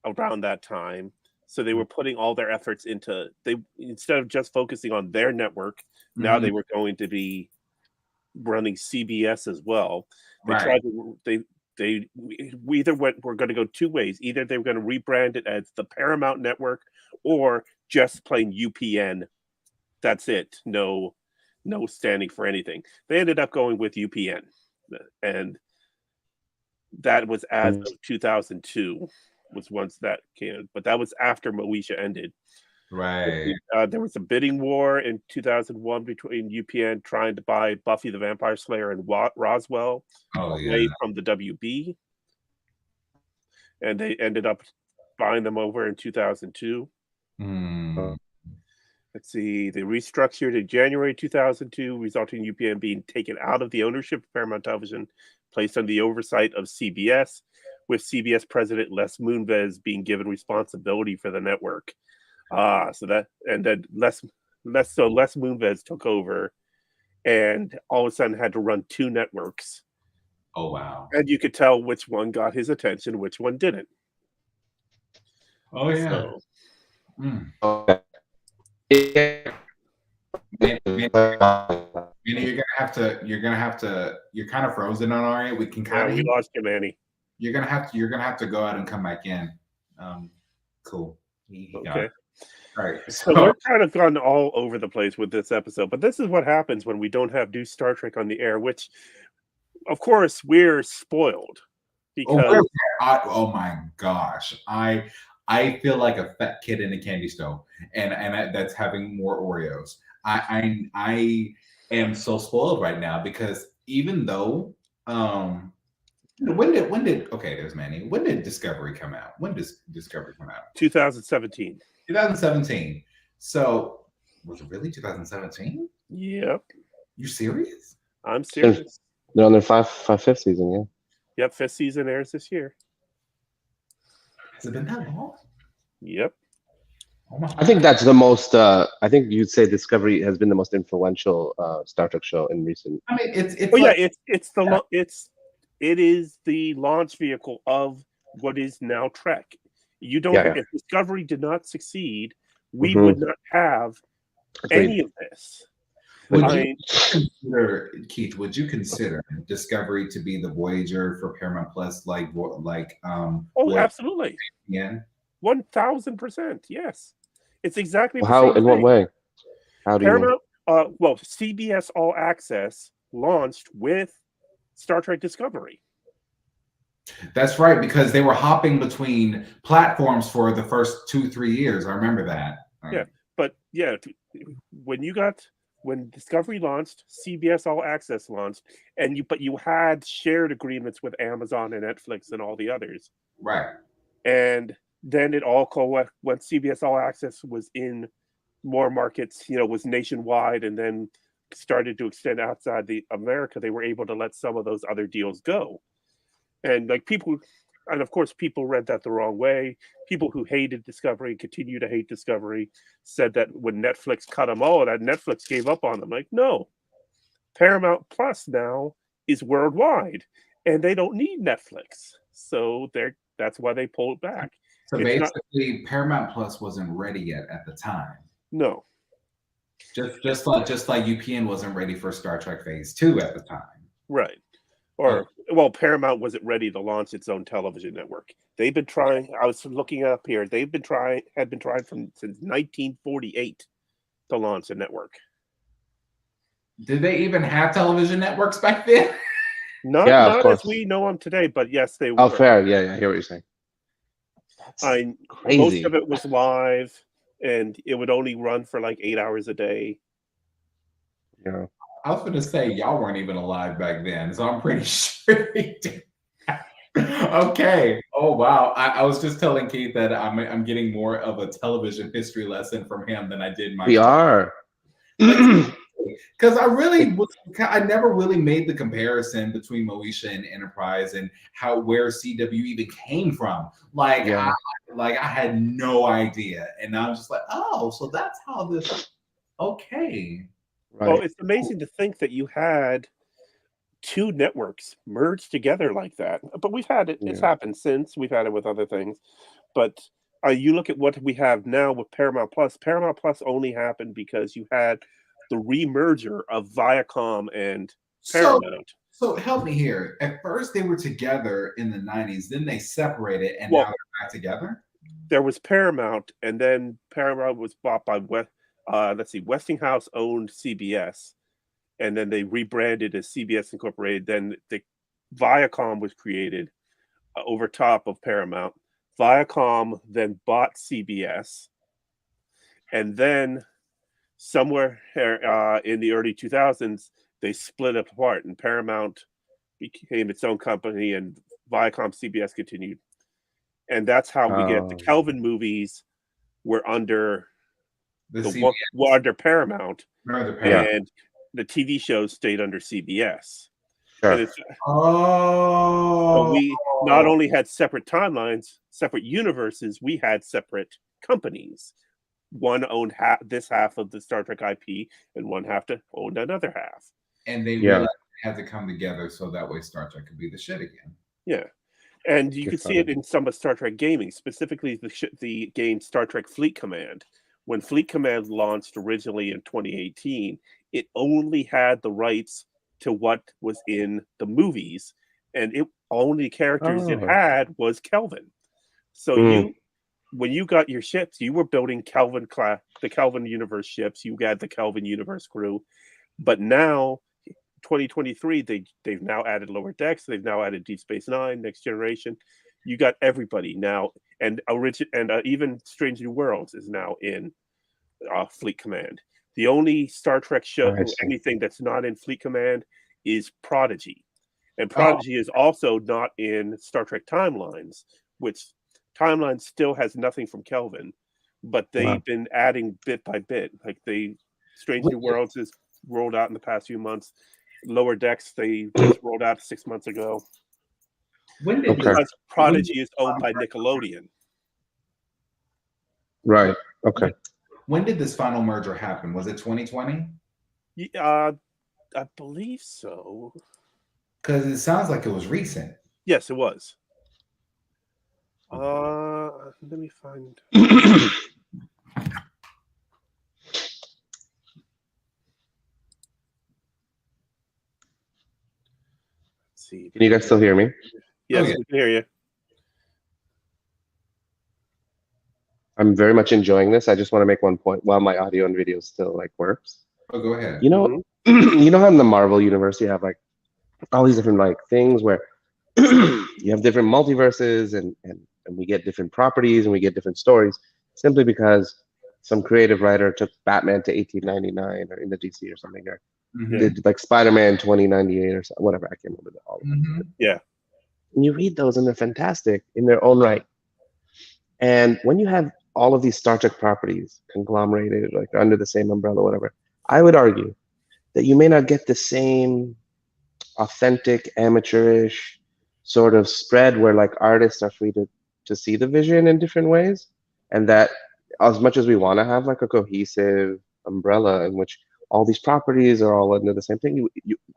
around that time, so they were putting all their efforts into instead of just focusing on their network. Now they were going to be running CBS as well. They tried to we either we're going to go two ways. Either they were going to rebrand it as the Paramount Network or just plain UPN. That's it. No standing for anything. They ended up going with UPN, and that was as of 2002 was once that came, but that was after Moesha ended. Right. There was a bidding war in 2001 between UPN trying to buy Buffy the Vampire Slayer and Roswell away from the WB, and they ended up buying them over in 2002. Let's see. They restructured in January 2002, resulting in UPN being taken out of the ownership of Paramount Television, placed under the oversight of CBS, with CBS president Les Moonves being given responsibility for the network. Then Les Moonves took over, and all of a sudden had to run two networks. Oh wow! And you could tell which one got his attention, which one didn't. Oh yeah. So, you're kind of frozen on our end. We can kind of we lost you, Manny. You're gonna have to go out and come back in. Cool. Okay. All right. So we're kind of gone all over the place with this episode, but this is what happens when we don't have new Star Trek on the air, which, of course, we're spoiled because. Oh my gosh, I feel like a fat kid in a candy store, and that's having more Oreos. I am so spoiled right now because even though when did there's Manny. When did Discovery come out? When does Discovery come out? 2017. 2017. So was it really 2017? Yep. You serious? I'm serious. They're on their fifth season, yeah. Yep, fifth season airs this year. Has it been that long? Yep. I think that's the most. I think you'd say Discovery has been the most influential Star Trek show in recent. I mean, it's. It is the launch vehicle of what is now Trek. You don't. If Discovery did not succeed, we would not have any of this. Keith, would you consider Discovery to be the Voyager for Paramount Plus? Absolutely. Yeah. 1000%. Yes. It's exactly how. In what way? How do Paramount? CBS All Access launched with Star Trek Discovery. That's right, because they were hopping between platforms for the first 2-3 years. I remember that. Yeah, but when Discovery launched, CBS All Access launched, but you had shared agreements with Amazon and Netflix and all the others. Right. And then it all when CBS All Access was in more markets, was nationwide, and then started to extend outside America, they were able to let some of those other deals go. And of course, people read that the wrong way. People who hated Discovery and continue to hate Discovery said that when Netflix cut them all, that Netflix gave up on them. Like, no, Paramount Plus now is worldwide, and they don't need Netflix, so that's why they pulled back. So basically, Paramount Plus wasn't ready yet at the time. No, just like UPN wasn't ready for Star Trek Phase 2 at the time. Right. Or well, Paramount wasn't ready to launch its own television network. They've been trying. I was looking up here. Had been trying since 1948 to launch a network. Did they even have television networks back then? Not as we know them today, but yes, they were. Oh, fair. Yeah, I hear what you're saying. Crazy. Most of it was live, and it would only run for like 8 hours a day. Yeah. I was going to say, y'all weren't even alive back then, so I'm pretty sure they did. Okay. Oh, wow. I was just telling Keith that I'm getting more of a television history lesson from him than I did my. We are. Because I never really made the comparison between Moesha and Enterprise and where CW even came from. Like, yeah. I had no idea, and I'm just like, oh, so that's how this. Okay. Right. Well, it's amazing to think that you had two networks merged together like that. But we've had it. Yeah. It's happened since. We've had it with other things. But you look at what we have now with Paramount Plus. Paramount Plus only happened because you had the remerger of Viacom and Paramount. So help me here. At first, they were together in the 90s. Then they separated, and now they're back together? There was Paramount, and then Paramount was bought by Westinghouse owned CBS, and then they rebranded as CBS Incorporated. Then the Viacom was created over top of Paramount. Viacom then bought CBS, and then somewhere in the early 2000s, they split apart, and Paramount became its own company, and Viacom CBS continued. And that's how we get the Kelvin movies were under under Paramount, and the TV shows stayed under CBS. Sure. So we not only had separate timelines, separate universes, we had separate companies. One owned this half of the Star Trek IP, and one half owned another half. And they realized they had to come together so that way Star Trek could be the shit again. Yeah. And you can see it in some of Star Trek gaming, specifically the game Star Trek Fleet Command. When Fleet Command launched originally in 2018, it only had the rights to what was in the movies, and it only characters it had was Kelvin. So when you got your ships, you were building the Kelvin universe ships. You got the Kelvin universe crew, but now 2023, they've now added Lower Decks. They've now added Deep Space Nine, Next Generation. You got everybody now, and even Strange New Worlds is now in Fleet Command. The only Star Trek show, anything that's not in Fleet Command, is Prodigy, and Prodigy is also not in Star Trek Timelines, which Timelines still has nothing from Kelvin, but they've been adding bit by bit. Like Strange New Worlds is rolled out in the past few months. Lower Decks, they just rolled out 6 months ago. Because Prodigy is owned by Nickelodeon. Right. Okay. When did this final merger happen? Was it 2020? I believe so. Because it sounds like it was recent. Yes, it was. Let me find. See. Can you guys still hear me? Yes, we can hear you. I'm very much enjoying this. I just want to make one point while my audio and video still works. Oh, go ahead. You know, you know how in the Marvel universe you have all these different things where you have different multiverses and we get different properties and we get different stories simply because some creative writer took Batman to 1899 or in the DC or something, or did Spider-Man 2098 or whatever. I can't remember all of them. Yeah. And you read those and they're fantastic in their own right. And when you have all of these Star Trek properties conglomerated, under the same umbrella, whatever, I would argue that you may not get the same authentic, amateurish sort of spread where artists are free to see the vision in different ways. And that as much as we want to have a cohesive umbrella in which all these properties are all under the same thing.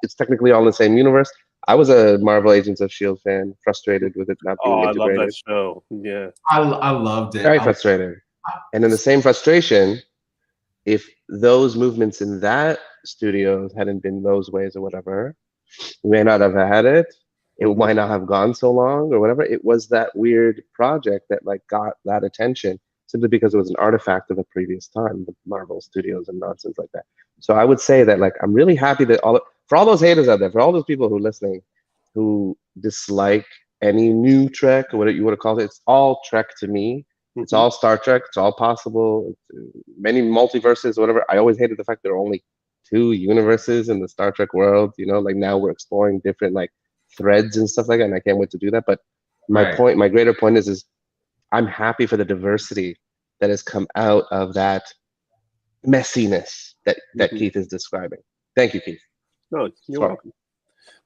It's technically all in the same universe. I was a Marvel Agents of S.H.I.E.L.D. fan, frustrated with it not being integrated. I love that show. Yeah. I loved it. Very frustrated. And in the same frustration, if those movements in that studio hadn't been those ways or whatever, we may not have had it. It might not have gone so long or whatever. It was that weird project that like got that attention simply because it was an artifact of a previous time, the Marvel Studios and nonsense like that. So I would say that like I'm really happy that for all those haters out there, for all those people who are listening, who dislike any new Trek or whatever you want to call it, it's all Trek to me. It's all Star Trek. It's all possible. It's many multiverses, whatever. I always hated the fact there are only 2 universes in the Star Trek world. You know, like now we're exploring different like threads and stuff like that, and I can't wait to do that. But my greater point is I'm happy for the diversity that has come out of that messiness that Keith is describing. Thank you, Keith. No, you're welcome.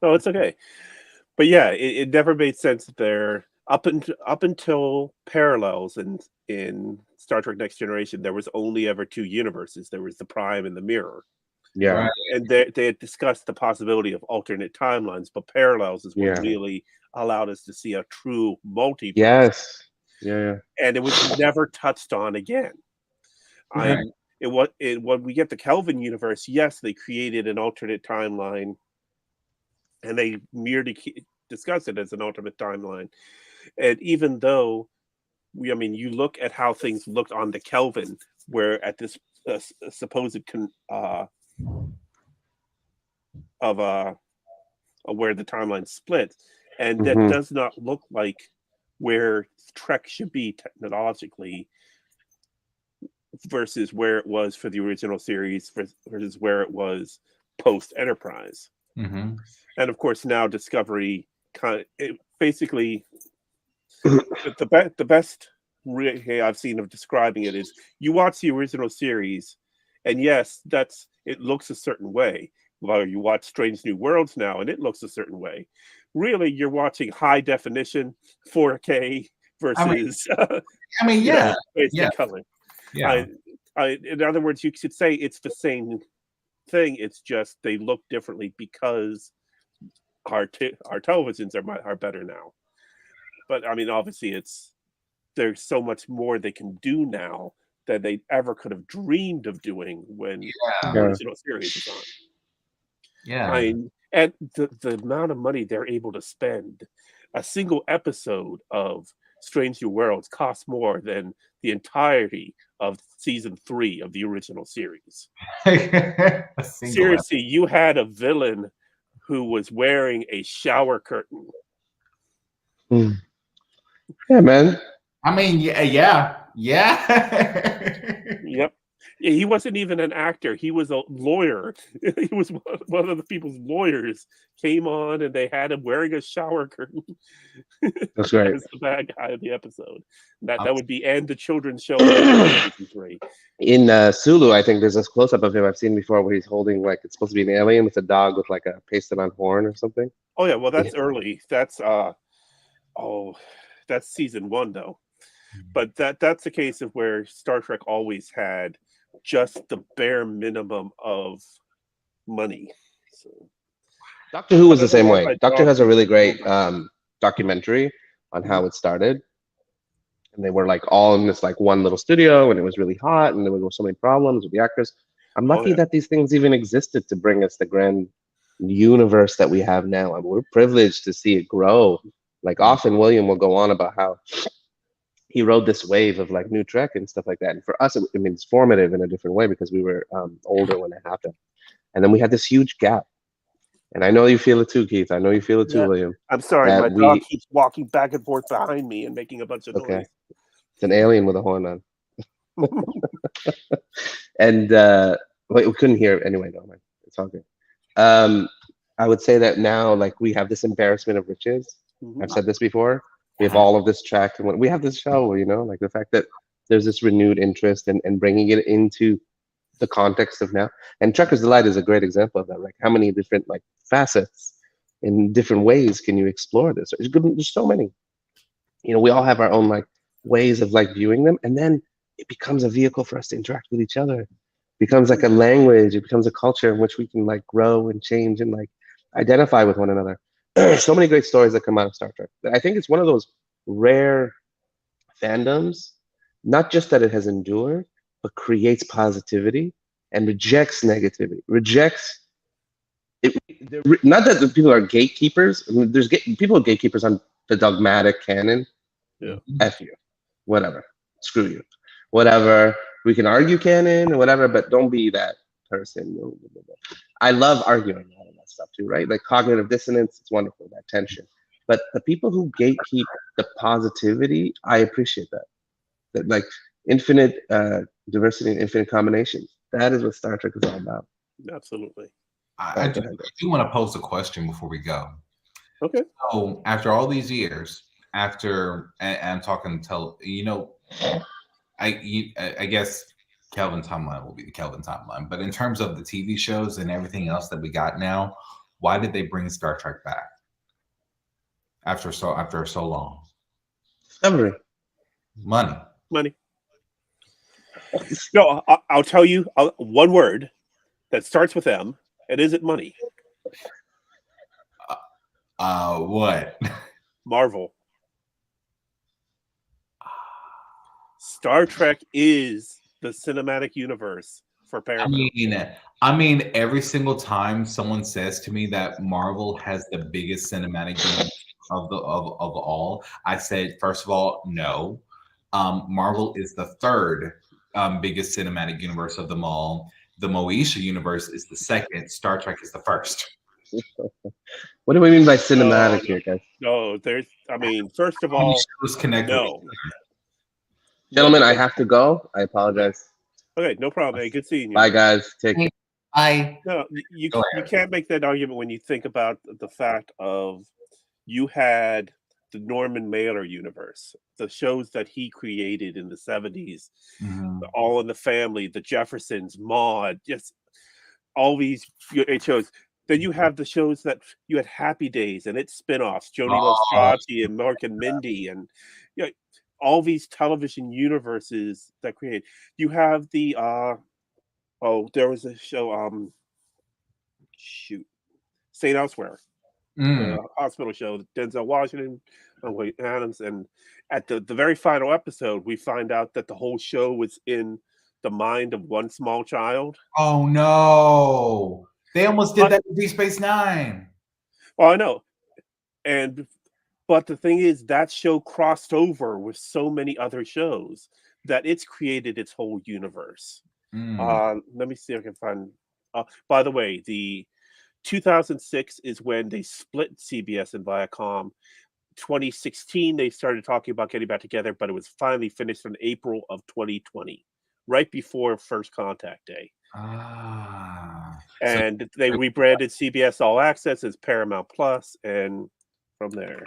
No, it's okay. But yeah, it never made sense there. Up until Parallels in Star Trek Next Generation, there was only ever 2 universes. There was the Prime and the Mirror. Yeah. Right? And they had discussed the possibility of alternate timelines, but Parallels is what really allowed us to see a true multiverse. Yes. Yeah. And it was never touched on again. Right. When we get the Kelvin universe, yes, they created an alternate timeline, and they merely discuss it as an alternate timeline. And even though you look at how things looked on the Kelvin, where at this supposed where the timeline split, and that does not look like where Trek should be technologically versus where it was for the original series versus where it was post Enterprise. And of course now Discovery basically the best way I've seen of describing it is you watch the original series, and yes, it looks a certain way. Well, you watch Strange New Worlds now, and it looks a certain way. Really, you're watching high definition 4K versus basic color. Yeah. In other words, you could say it's the same thing. It's just they look differently because our televisions are better now. But I mean, obviously, there's so much more they can do now than they ever could have dreamed of doing when the original series is on. Yeah. And the amount of money they're able to spend, a single episode of Strange New Worlds costs more than the entirety of season 3 of the original series. Seriously, you had a villain who was wearing a shower curtain. Yeah, man. I mean, yeah. Yep. He wasn't even an actor. He was a lawyer. He was one of the people's lawyers. Came on, and they had him wearing a shower curtain. That's right. That was the bad guy of the episode. That would be end the children's show. In Sulu, I think there's this close up of him I've seen before where he's holding like it's supposed to be an alien with a dog with like a pasted on horn or something. Oh yeah, well that's early. That's that's season 1 though. But that's a case of where Star Trek always had just the bare minimum of money. So Doctor Who was the same way. Doctor Who has a really great documentary on how it started. And they were like all in this like one little studio, and it was really hot, and there were so many problems with the actors. I'm lucky that these things even existed to bring us the grand universe that we have now. I mean, we're privileged to see it grow. Like often William will go on about how he rode this wave of like new Trek and stuff like that. And for us, it's formative in a different way because we were older when it happened. And then we had this huge gap. And I know you feel it too, Keith. I know you feel it too, William. I'm sorry, my dog keeps walking back and forth behind me and making a bunch of noise. It's an alien with a horn on. And we couldn't hear it anyway, though. It's all good. I would say that now, like, we have this embarrassment of riches. I've said this before. We have all of this track, and we have this show, you know, like the fact that there's this renewed interest and bringing it into the context of now. And Trekker's Delight is a great example of that. Like, how many different like facets in different ways can you explore this? There's so many. You know, we all have our own like ways of like viewing them, and then it becomes a vehicle for us to interact with each other. becomes like a language. It becomes a culture in which we can like grow and change and like identify with one another. So many great stories that come out of Star Trek. I think it's one of those rare fandoms, not just that it has endured, but creates positivity and rejects negativity. Rejects it. Not that the people are gatekeepers. I mean, there's people are gatekeepers on the dogmatic canon. Yeah. F you. Whatever. Screw you. Whatever. We can argue canon or whatever, but don't be that person. I love arguing all of that stuff too, right? Like cognitive dissonance, it's wonderful, that tension. But the people who gatekeep the positivity, I appreciate that. That like infinite diversity and infinite combinations. That is what Star Trek is all about. Absolutely. I do want to pose a question before we go. Okay. So after all these years, and I'm talking I guess Kelvin timeline will be the Kelvin timeline. But in terms of the TV shows and everything else that we got now, why did they bring Star Trek back after so long? Discovery. Money. No, I'll tell you one word that starts with M. It isn't money. What? Marvel. Star Trek is the cinematic universe for Paramount. I mean, every single time someone says to me that Marvel has the biggest cinematic universe of all, I said, first of all, no. Marvel is the third biggest cinematic universe of them all. The Moesha universe is the second. Star Trek is the first. What do we mean by cinematic here, guys? No, first of all, no. Gentlemen, I have to go. I apologize. Okay, no problem. Hey, good seeing you. Bye, guys. Take care. Bye. No, you can't make that argument when you think about the fact of you had the Norman Mailer universe, the shows that he created in the 70s, All in the Family, the Jeffersons, Maude, just all these shows. Then you have the shows that you had Happy Days and its spinoffs, Jody Loves Chachi and Mark and Mindy, and all these television universes that create. You have the there was a show, St. Elsewhere, the hospital show, Denzel Washington, Wade Adams, and at the very final episode, we find out that the whole show was in the mind of one small child. Oh no! They almost did that with Deep Space Nine. Well, I know, but the thing is, that show crossed over with so many other shows that it's created its whole universe. Let me see if I can find. By the way, the 2006 is when they split CBS and Viacom. 2016, they started talking about getting back together, but it was finally finished in April of 2020, right before First Contact Day. And they rebranded CBS All Access as Paramount Plus, and from there.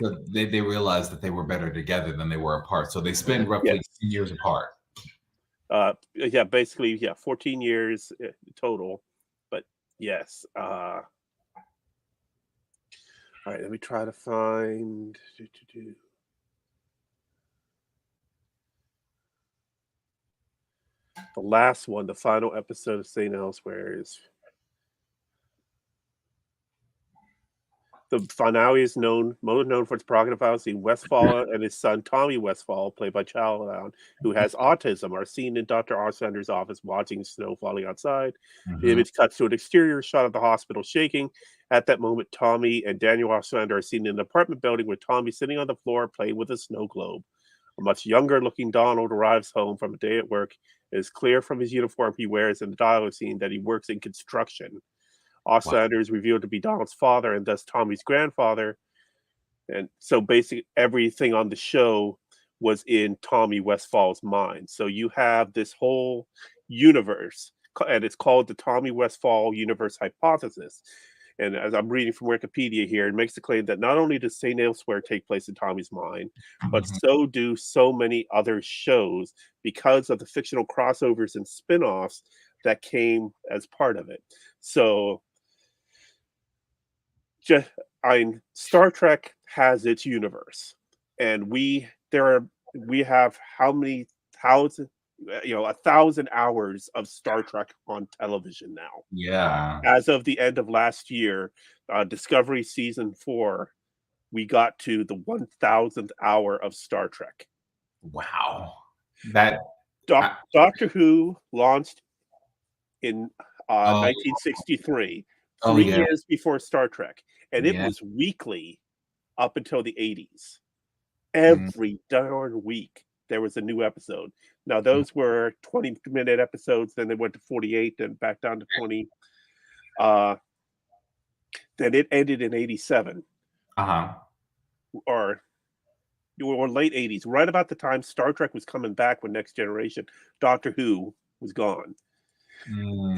So they realized that they were better together than they were apart. So they spent roughly 10 years apart. Basically, 14 years total. But yes. All right, let me try to find. The last one, the final episode of St. Elsewhere is. The finale is most known for its prerogative policy. Westfall and his son Tommy Westfall, played by Chow, who has autism, are seen in Dr. Arsander's office watching snow falling outside. The image cuts to an exterior shot of the hospital shaking. At that moment, Tommy and Daniel Arsander are seen in an apartment building with Tommy sitting on the floor playing with a snow globe. A much younger-looking Donald arrives home from a day at work. It is clear from his uniform he wears in the dialogue scene that he works in construction. Arsander is revealed to be Donald's father and thus Tommy's grandfather. And so basically everything on the show was in Tommy Westfall's mind. So you have this whole universe, and it's called the Tommy Westfall Universe Hypothesis. And as I'm reading from Wikipedia here, it makes the claim that not only does St. Elsewhere take place in Tommy's mind, but so do so many other shows because of the fictional crossovers and spin-offs that came as part of it. So Star Trek has its universe, and we have how many thousands? 1,000 hours of Star Trek on television now. Yeah. As of the end of last year, Discovery season 4, we got to the 1,000th hour of Star Trek. Wow. That Doctor Who launched in 1963, 3 years before Star Trek, and it was weekly up until the 80s. Every darn week there was a new episode. Now those were 20-minute episodes, then they went to 48, then back down to 20. Then it ended in 87. Or late 80s, right about the time Star Trek was coming back with Next Generation. Doctor Who was gone.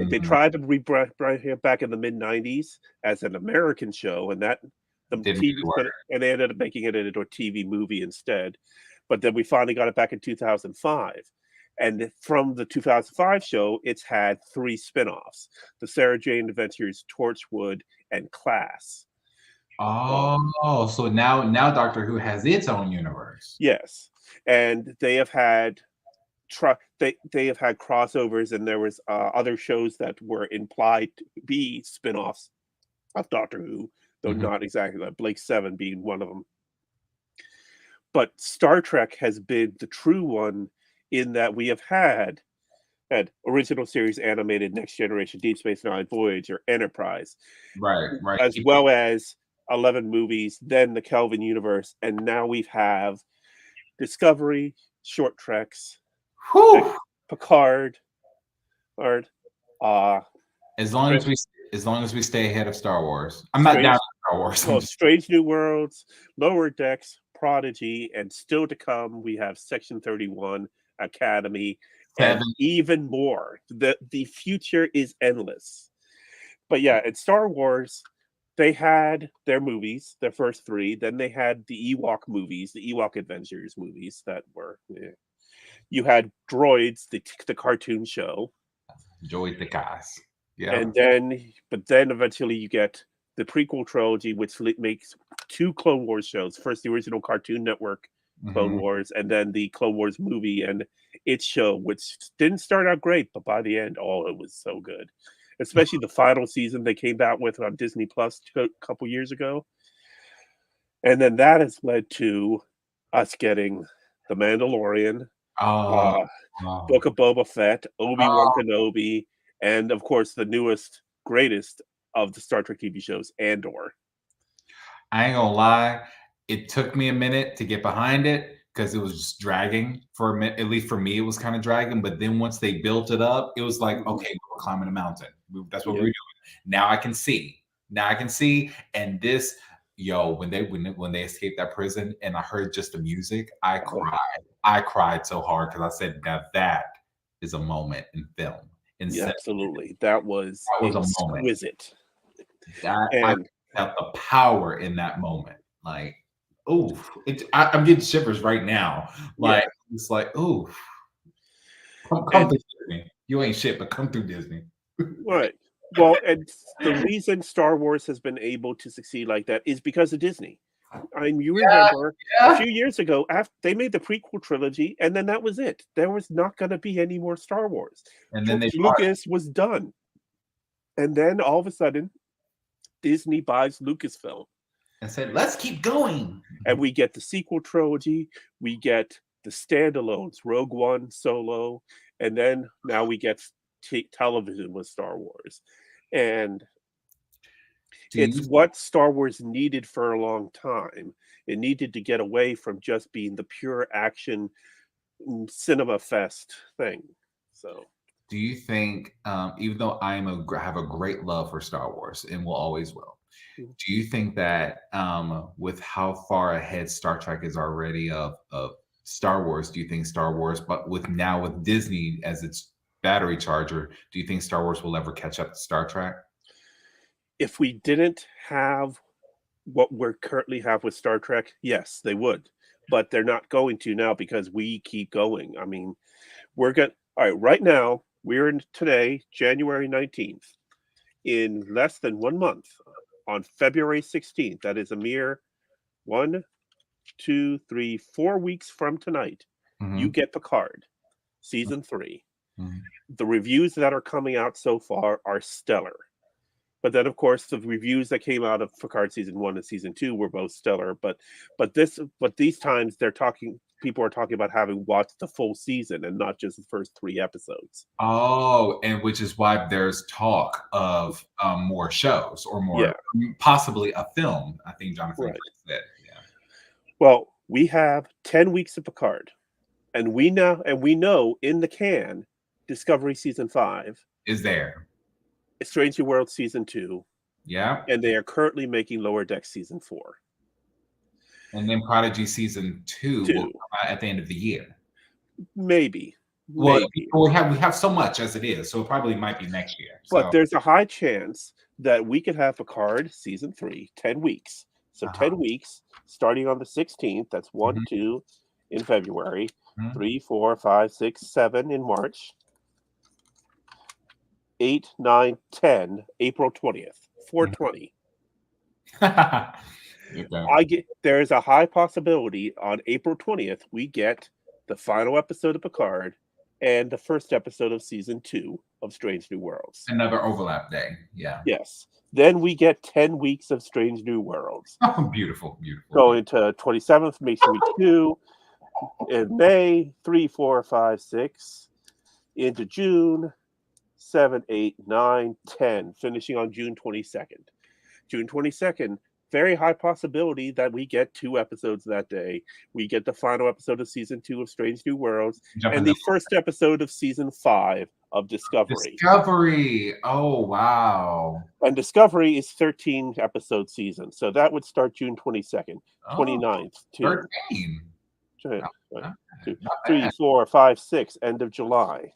They tried to bring it back in the mid 90s as an American show, and and they ended up making it into a TV movie instead. But then we finally got it back in 2005. And from the 2005 show, it's had 3 spin-offs: the Sarah Jane Adventures, Torchwood, and Class. Oh, so now Doctor Who has its own universe. Yes, and they have had they have had crossovers, and there was other shows that were implied to be spin-offs of Doctor Who, though not exactly, like Blake 7 being one of them. But Star Trek has been the true one in that we have had original series, animated, Next Generation, Deep Space Nine, Voyager, Enterprise, right, as well as 11 movies, then the Kelvin universe, and now we have Discovery, short treks, Picard, as long as we stay ahead of Star Wars. I'm not down with Star Wars. Well, Strange New Worlds, Lower Decks, Prodigy, and still to come we have Section 31, Academy, and even more. The future is endless. But yeah, at Star Wars, they had their movies, their first 3. Then they had the Ewok movies, the Ewok Adventures movies that were. You had Droids, the cartoon show. Droid the cast. Yeah. And then eventually you get the prequel trilogy, which makes 2 Clone Wars shows. First, the original Cartoon Network Clone Wars, and then the Clone Wars movie and its show, which didn't start out great, but by the end, it was so good. Especially the final season they came out with on Disney Plus a couple years ago. And then that has led to us getting The Mandalorian, Book of Boba Fett, Obi-Wan Kenobi, and of course the newest, greatest of the Star Trek TV shows, Andor. I ain't gonna lie, it took me a minute to get behind it because it was just dragging for a minute. At least for me, it was kind of dragging. But then once they built it up, it was like, okay, we're climbing a mountain. That's what we're doing. Now I can see. And this, when they escaped that prison and I heard just the music, I cried. I cried so hard because I said, now that is a moment in film. Absolutely. That was exquisite. I felt the power in that moment. Like, I'm getting shivers right now. Like, it's like, come through Disney. You ain't shit, but come through Disney. Right. Well, and the reason Star Wars has been able to succeed like that is because of Disney. You remember a few years ago, after they made the prequel trilogy, and then that was it. There was not going to be any more Star Wars. And then Lucas was done. And then all of a sudden, Disney buys Lucasfilm and said, let's keep going. And we get the sequel trilogy, we get the standalones, Rogue One, Solo, and then now we get television with Star Wars. And it's what Star Wars needed for a long time. It needed to get away from just being the pure action cinema fest thing. So, do you think, even though I have a great love for Star Wars and will always will, do you think that with how far ahead Star Trek is already of Star Wars, do you think Star Wars, but with Disney as its battery charger, do you think Star Wars will ever catch up to Star Trek? If we didn't have what we currently have with Star Trek, yes, they would. But they're not going to now because we keep going. I mean, all right, right now, we're in today, January 19th. In less than 1 month, on February 16th, that is a mere 1, 2, 3, 4 weeks from tonight, you get Picard. season 3. Mm-hmm. The reviews that are coming out so far are stellar. But then, of course, the reviews that came out of Picard season 1 and season 2 were both stellar. But these times people are talking about having watched the full season and not just the first 3 episodes. Oh, and which is why there's talk of more shows or more, possibly a film. I think Jonathan said. Yeah. Well, we have 10 weeks of Picard, and we know in the can, Discovery season 5 is there. Strange New Worlds season 2. Yeah. And they are currently making Lower Decks season 4. And then Prodigy season 2 will come out at the end of the year. Maybe. Well, we have so much as it is, so it probably might be next year. But there's a high chance that we could have Picard season 3, 10 weeks. So 10 weeks, starting on the 16th. That's 1, 2 in February, 3, 4, 5, 6, 7 in March. 8, 9, 10, April 20th, 420. There is a high possibility on April 20th we get the final episode of Picard and the first episode of season 2 of Strange New Worlds. Another overlap day. Yeah. Yes. Then we get 10 weeks of Strange New Worlds. Oh, beautiful, beautiful. Going to 27th, makes week 2. In May, 3, 4, 5, 6. Into June. 7, 8, 9, 10, finishing on June 22nd. June 22nd, very high possibility that we get 2 episodes that day. We get the final episode of season 2 of Strange New Worlds and the first episode of season 5 of Discovery. Discovery. Oh, wow. And Discovery is 13 episode season. So that would start June 22nd, 29th. 13. 2, 3, 4, 5, 6, end of July.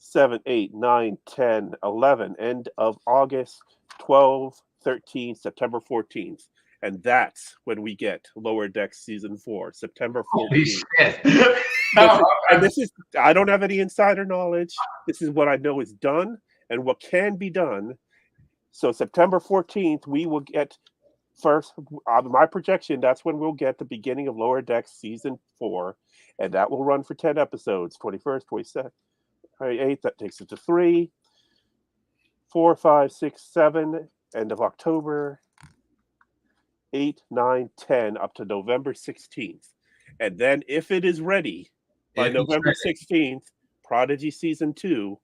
7, 8, 9, 10, 11, end of August, 12, 13, September 14th. And that's when we get Lower Decks season 4, September 14th. Holy shit. And this is, I don't have any insider knowledge. This is what I know is done and what can be done. So September 14th, we will get first, my projection, that's when we'll get the beginning of Lower Decks season 4. And that will run for 10 episodes, 21st, 22nd. 8, that takes it to 3, 4, 5, 6, 7, end of October, 8, 9, 10, up to November 16th. And then if it is ready by November 16th, Prodigy season 2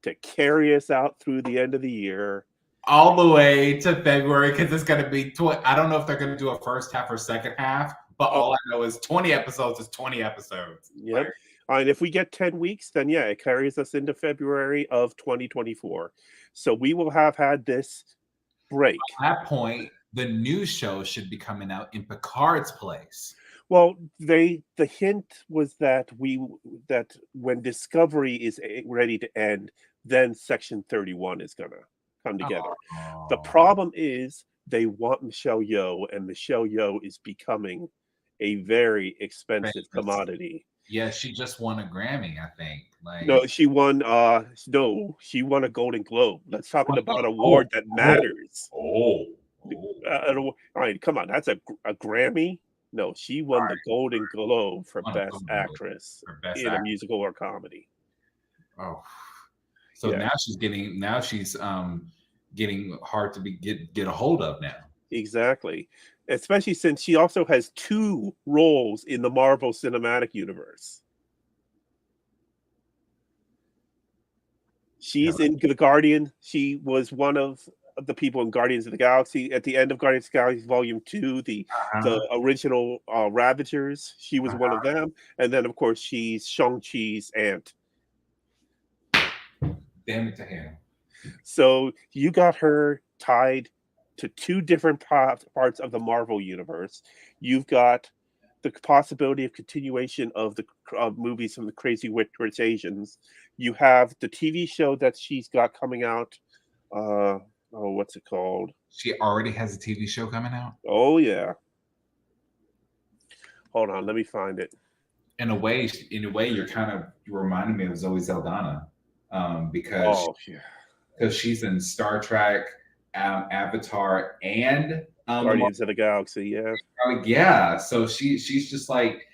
to carry us out through the end of the year. All the way to February, because it's going to be, I don't know if they're going to do a first half or second half, but all I know is 20 episodes is 20 episodes. Yep. And if we get 10 weeks, then it carries us into February of 2024. So we will have had this break. At that point, the new show should be coming out in Picard's place. Well, the hint was that when Discovery is ready to end, then Section 31 is going to come together. Oh. The problem is they want Michelle Yeoh, and Michelle Yeoh is becoming a very expensive commodity. Yeah, she just won a Grammy, I think. No, she won a Golden Globe. Let's talk about an award that matters. All right, come on, that's a Grammy? No, she won the Golden Globe for Best Actress in a musical or comedy. Oh. So now she's getting hard to get a hold of now. Exactly. Especially since she also has 2 roles in the Marvel Cinematic Universe. She's in The Guardian. She was one of the people in Guardians of the Galaxy. At the end of Guardians of the Galaxy Volume 2, the original Ravagers, she was one of them. And then, of course, she's Shang-Chi's aunt. Damn it to him. So you got her tied to 2 different parts of the Marvel universe. You've got the possibility of continuation of the movies from the Crazy Rich Asians. You have the TV show that she's got coming out. What's it called? She already has a TV show coming out? Oh, yeah. Hold on, let me find it. In a way, you're reminding me of Zoe Saldana, because she's in Star Trek, Avatar, and Guardians of the Galaxy. Yeah. Yeah. So she's just like,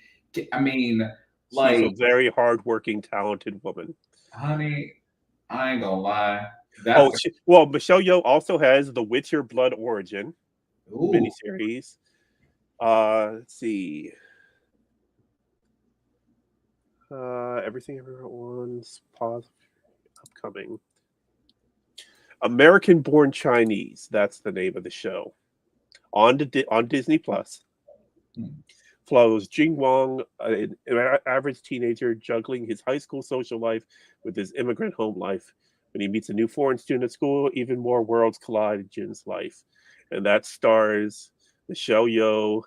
I mean, She's a very hardworking, talented woman. Honey, I ain't gonna lie. Michelle Yeoh also has the Witcher Blood Origin miniseries. Let's see. Everything Everywhere at Once. Pause. Upcoming. American Born Chinese. That's the name of the show. On Disney Plus. Follows Jing Wong, an average teenager juggling his high school social life with his immigrant home life. When he meets a new foreign student at school, even more worlds collide in Jin's life. And that stars Michelle Yeoh.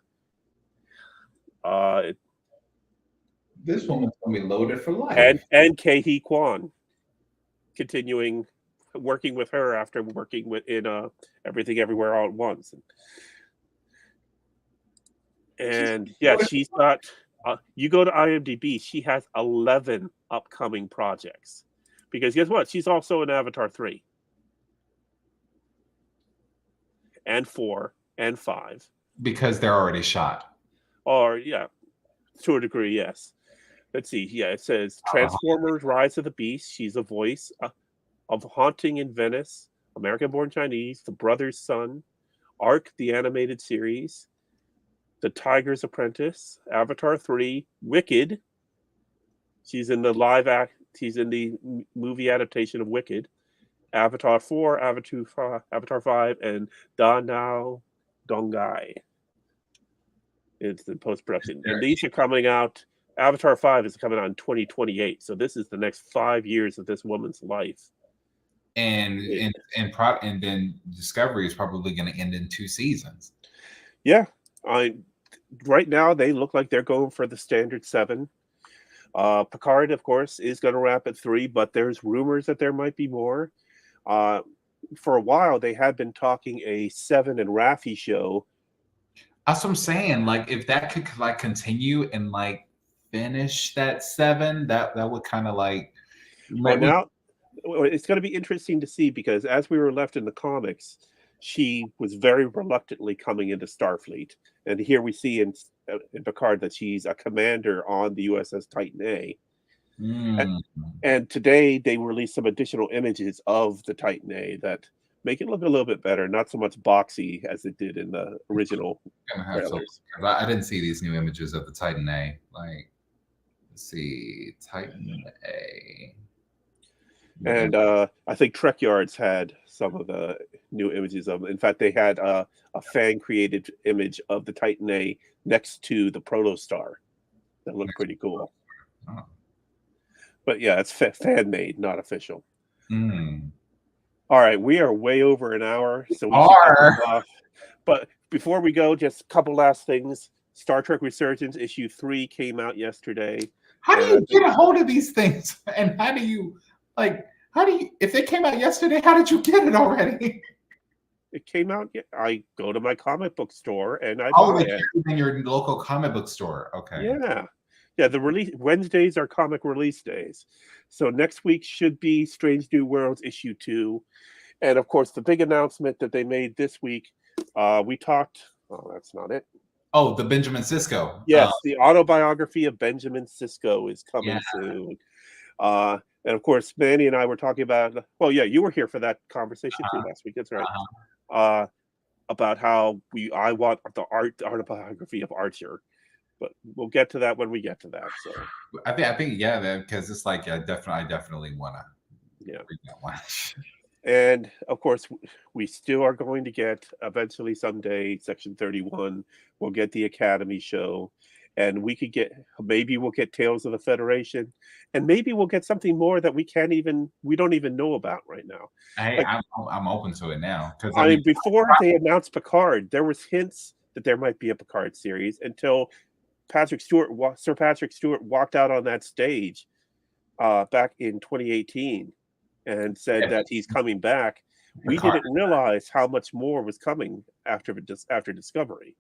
This woman's gonna be loaded for life. And Ke-Huy Quan, continuing working with her after working in Everything Everywhere All at Once. And yeah, she's got. You go to IMDb, she has 11 upcoming projects. Because guess what? She's also in Avatar 3, and 4, and 5. Because they're already shot. Or yeah, to a degree, yes. Let's see. Yeah, it says Transformers: Rise of the Beast. She's a voice of Haunting in Venice, American Born Chinese, The Brother's Son, Ark the Animated Series, The Tiger's Apprentice, Avatar 3, Wicked. She's in the She's in the movie adaptation of Wicked. Avatar 4, Avatar 5, and Da Now Dongai. It's the post-production. And these are coming out. Avatar 5 is coming out in 2028. So this is the next 5 years of this woman's life. And then Discovery is probably going to end in 2 seasons. Yeah. Right now, they look like they're going for the standard 7. Picard, of course, is going to wrap at 3, but there's rumors that there might be more. For a while, they had been talking a 7 and Raffi show. That's what I'm saying. Like, if that could like continue and like finish that 7, that would kind of like. Well, now it's going to be interesting to see, because as we were left in the comics, she was very reluctantly coming into Starfleet, and here we see in Picard that she's a commander on the USS Titan A. And today they released some additional images of the Titan A that make it look a little bit better, not so much boxy as it did in the original trailers. I didn't see these new images of the Titan A. Like, let's see, Titan A. And I think Trek Yards had some of the new images of them. In fact, they had a fan-created image of the Titan A next to the Protostar. That looked pretty cool. Oh. But yeah, it's fan-made, not official. All right, we are way over an hour, so we should off. But before we go, just a couple last things. Star Trek Resurgence issue 3 came out yesterday. How do you get a hold of these things? And how do you, if they came out yesterday, how did you get it already? It came out. I go to my comic book store and I buy it. In your local comic book store. Okay. Yeah. The release Wednesdays are comic release days, so next week should be Strange New Worlds issue 2, and of course the big announcement that they made this week. We talked. Oh, that's not it. Oh, the Benjamin Sisko. Yes, the autobiography of Benjamin Sisko is coming soon. And of course, Manny and I were talking about. Well, yeah, you were here for that conversation too last week. That's right. About how I want the autobiography of Archer, but we'll get to that when we get to that. So I think because it's like I definitely want to read that one. And of course, we still are going to get eventually someday Section 31. We'll get the Academy show. And we'll get Tales of the Federation, and maybe we'll get something more that we don't even know about right now. I'm open to it now, because before they announced Picard, there was hints that there might be a Picard series until Sir Patrick Stewart walked out on that stage back in 2018 and said that he's coming back. We didn't realize how much more was coming after Discovery.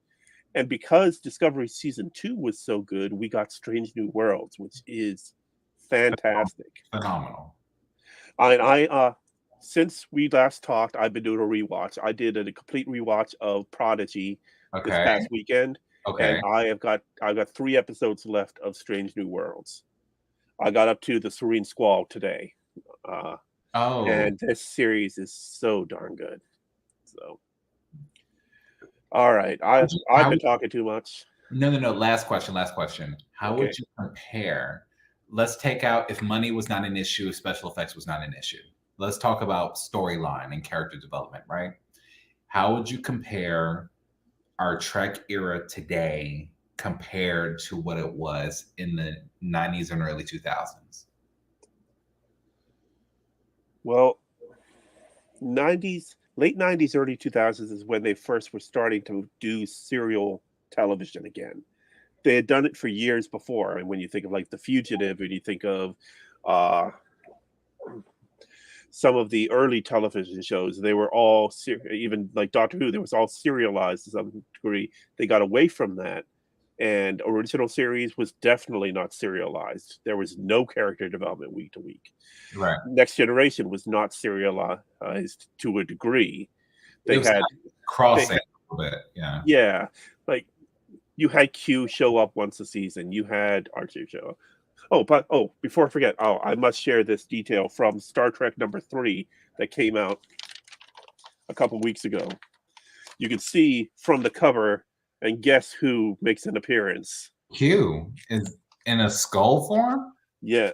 And because Discovery Season 2 was so good, we got Strange New Worlds, which is fantastic. Phenomenal. Since we last talked, I've been doing a rewatch. I did a complete rewatch of Prodigy this past weekend. And I've got 3 episodes left of Strange New Worlds. I got up to the Serene Squall today. And this series is so darn good. So, all right, I've been talking too much. No. Last question. How would you compare? Let's take out if money was not an issue, if special effects was not an issue. Let's talk about storyline and character development, right? How would you compare our Trek era today compared to what it was in the 90s and early 2000s? Well, late 90s, early 2000s is when they first were starting to do serial television again. They had done it for years before. And when you think of like The Fugitive, and you think of some of the early television shows, they were all even like Doctor Who, they was all serialized to some degree. They got away from that, and original series was definitely not serialized. There was no character development week to week. Right. Next Generation was not serialized to a degree. They had crossing a little bit, yeah, like you had Q show up once a season. You had R2 show up. Before I forget, I must share this detail from Star Trek #3 that came out a couple weeks ago. You can see from the cover, and guess who makes an appearance? Q is in a skull form? Yeah.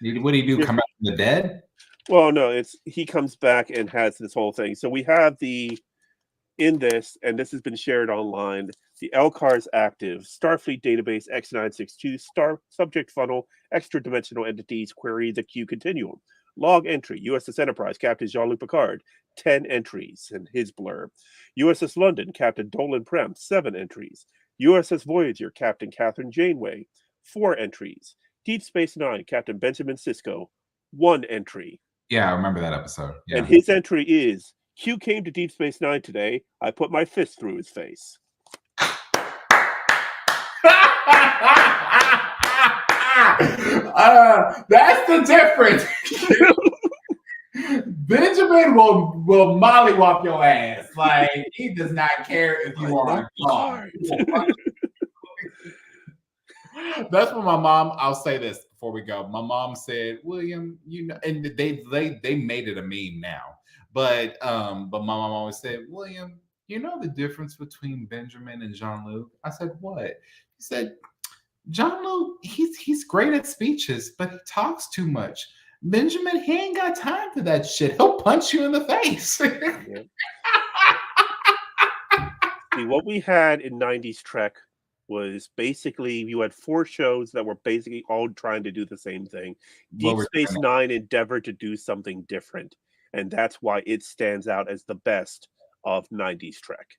What do you do? Come back from the dead? Well, no, he comes back and has this whole thing. So we have in this, and this has been shared online, the LCARS active, Starfleet database X962, star subject funnel, extra dimensional entities, query the Q continuum. Log entry, USS Enterprise, Captain Jean-Luc Picard, 10 entries in his blurb. USS London, Captain Dolan Prem, 7 entries. USS Voyager, Captain Catherine Janeway, 4 entries. Deep Space Nine, Captain Benjamin Sisko, 1 entry. Yeah, I remember that episode. Yeah. And his entry is, Q came to Deep Space Nine today. I put my fist through his face. That's the difference. Benjamin will mollywop your ass. Like, he does not care if you are gone. That's what my mom. I'll say this before we go. My mom said, "William, and they made it a meme now." But my mom always said, "William, you know the difference between Benjamin and Jean-Luc?" I said, "What?" He said, "Jean-Luc, he's great at speeches, but he talks too much. Benjamin, he ain't got time for that shit. He'll punch you in the face." See, what we had in 90s Trek was basically you had 4 shows that were basically all trying to do the same thing. Deep Space Nine endeavored to do something different, and that's why it stands out as the best of 90s Trek.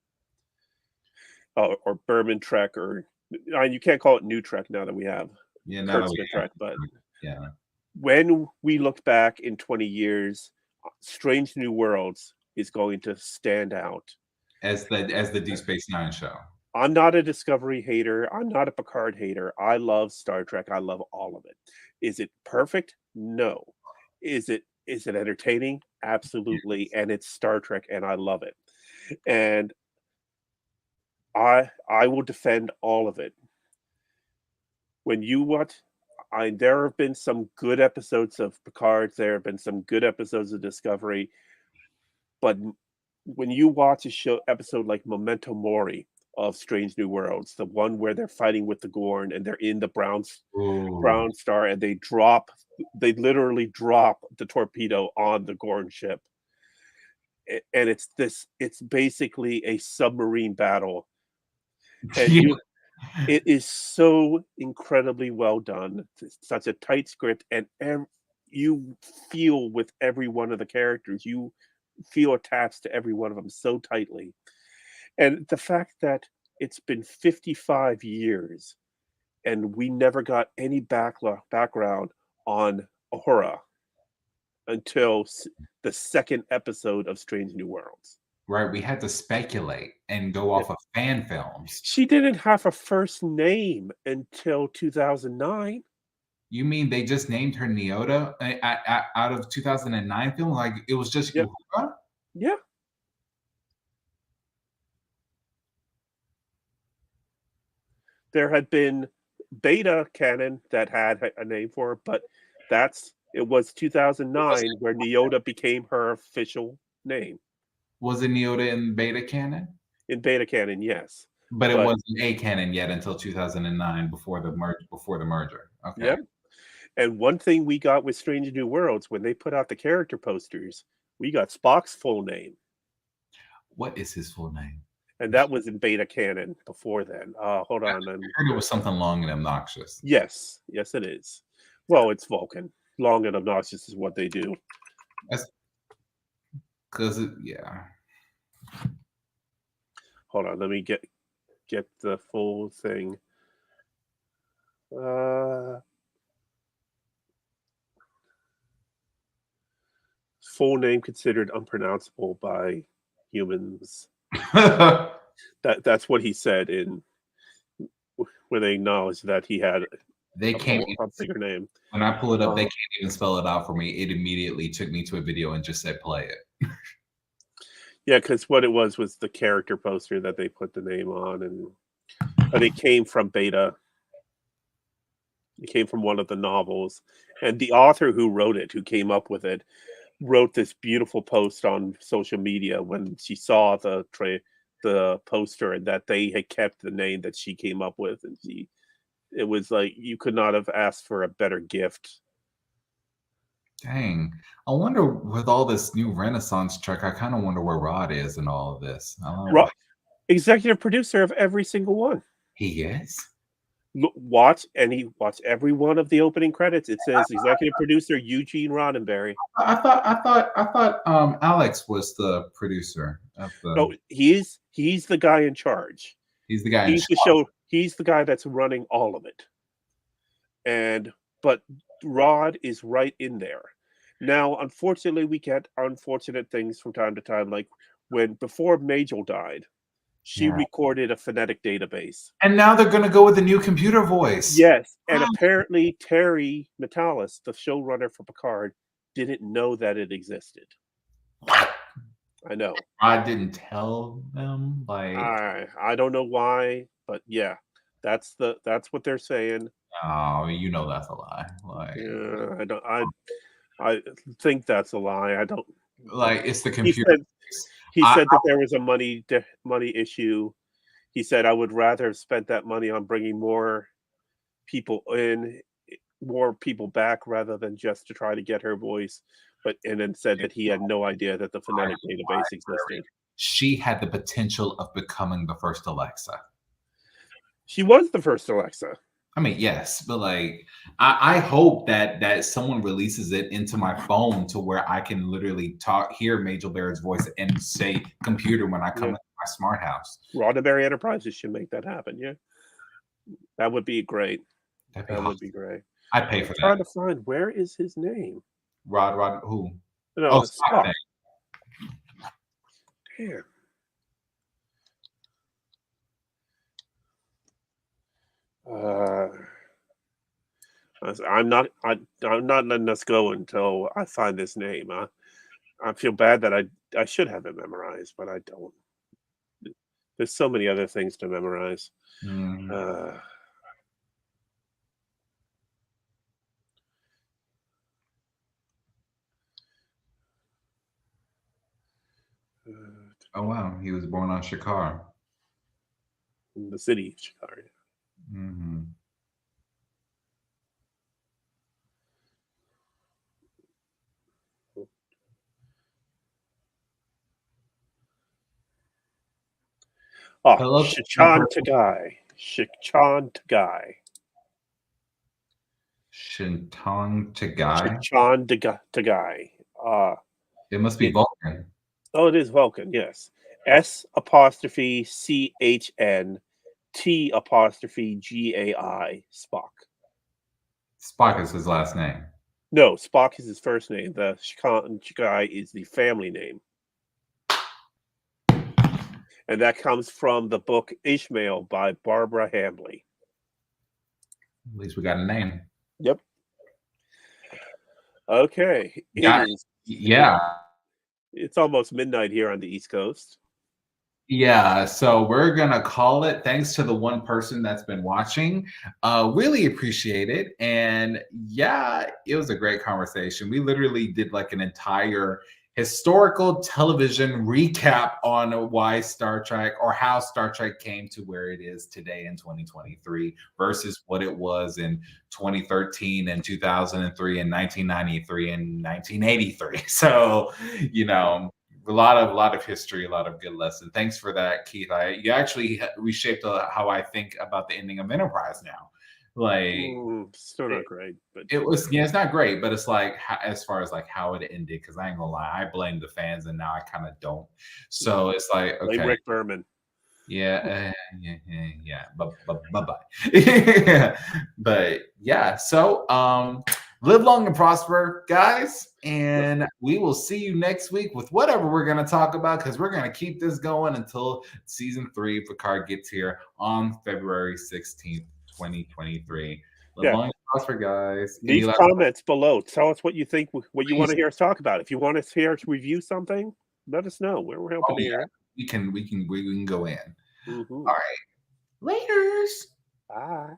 Or Berman Trek, or you can't call it New Trek now that we have Kurtzman Trek, but when we look back in 20 years, Strange New Worlds is going to stand out as the Deep Space Nine show. I'm not a Discovery hater. I'm not a Picard hater. I love Star Trek. I love all of it. Is it perfect? No. Is it entertaining? Absolutely. And it's Star Trek, and I love it. And I will defend all of it. When you watch, there have been some good episodes of Picard. There have been some good episodes of Discovery. But when you watch a episode like Memento Mori of Strange New Worlds, the one where they're fighting with the Gorn and they're in the brown star, and they literally drop the torpedo on the Gorn ship, and it's basically a submarine battle, and it is so incredibly well done. It's such a tight script, and you feel with every one of the characters. You feel attached to every one of them so tightly. And the fact that it's been 55 years and we never got any background on Uhura until the 2nd episode of Strange New Worlds. Right, we had to speculate and go off of fan films. She didn't have a first name until 2009. You mean they just named her Neota out of 2009 film? Like, it was just Uhura? Yeah. There had been beta canon that had a name for her, but it was 2009 where Neota became her official name. Was it Neota in beta canon? In beta canon, yes. But it wasn't A canon yet until 2009 before the merger. Okay. Yep. And one thing we got with Strange New Worlds, when they put out the character posters, we got Spock's full name. What is his full name? And that was in beta canon before then. Hold on. I heard it was something long and obnoxious. Yes, it is. Well, it's Vulcan. Long and obnoxious is what they do. Yeah. Hold on, let me get the full thing. Full name considered unpronounceable by humans. That's what he said when they acknowledged that he had a bigger name. When I pull it up, they can't even spell it out for me. It immediately took me to a video and just said play it. Yeah, because what it was the character poster that they put the name on, and it came from beta. It came from one of the novels, and the author who wrote it, who came up with it, wrote this beautiful post on social media when she saw the poster and that they had kept the name that she came up with, and it was like you could not have asked for a better gift. Dang. I wonder with all this new Renaissance Trek, I kind of wonder where Rod is in all of this. Rod, executive producer of every single one. He is? Watch every one of the opening credits. It says executive producer Eugene Roddenberry. I thought Alex was the producer of the. No, he's the guy in charge. He's the guy. He's the guy that's running all of it. But Rod is right in there. Now, unfortunately, we get unfortunate things from time to time, like before Majel died, she recorded a phonetic database. And now they're going to go with the new computer voice. Yes, and apparently Terry Metalis, the showrunner for Picard, didn't know that it existed. I know. I didn't tell them. I don't know why, but yeah, that's what they're saying. Oh, that's a lie. Yeah, I think that's a lie. I don't. It's the computer. He said that there was a money issue. He said, I would rather have spent that money on bringing more people back rather than just to try to get her voice. And then said that he had no idea that the phonetic database existed. She had the potential of becoming the first Alexa. She was the first Alexa. I mean, yes, but I hope that someone releases it into my phone to where I can literally hear Majel Barrett's voice and say computer when I come into my smart house. Roddenberry Enterprises should make that happen. Yeah, that would be great. That would be great. I'd pay for that. Trying to find where is his name. Rod who? No, Spock. Damn. I'm not letting us go until I find this name. I feel bad that I should have it memorized, but I don't. There's so many other things to memorize. Oh wow, he was born on Shakar. In the city of Shakar. Mm-hmm. Oh, Shichan Tagai. Shichan Tagai. Shintong Tagai? Shichan Tagai. It must be Vulcan. Oh, it is Vulcan, yes. S''CHN T''GAI Spock. Spock is his last name. No, Spock is his first name. The Shichan Tagai is the family name. And that comes from the book Ishmael by Barbara Hambley. At least we got a name. Yep. Okay. Yeah. It's almost midnight here on the East Coast. Yeah, so we're gonna call it. Thanks to the one person that's been watching. Really appreciate it. And yeah, it was a great conversation. We literally did like an entire historical television recap on why Star Trek or how Star Trek came to where it is today in 2023 versus what it was in 2013 and 2003 and 1993 and 1983. So, you know, a lot of history, a lot of good lessons. Thanks for that, Keith. You actually reshaped how I think about the ending of Enterprise now. Like, still not great, but it was. Yeah, it's not great, but it's like as far as like how it ended. Because I ain't gonna lie, I blame the fans, and now I kind of don't. So it's like, okay, blame Rick Berman. Yeah, yeah. Bye-bye. But yeah, so live long and prosper, guys, and we will see you next week with whatever we're going to talk about, because we're going to keep this going until season 3 of Picard gets here on February 16th, 2023. Live long and prosper, guys. Leave comments below. Tell us what you think, what you want to hear us talk about. If you want us here to review something, let us know. We're helping here. We can go in. Mm-hmm. All right. Laters. Bye.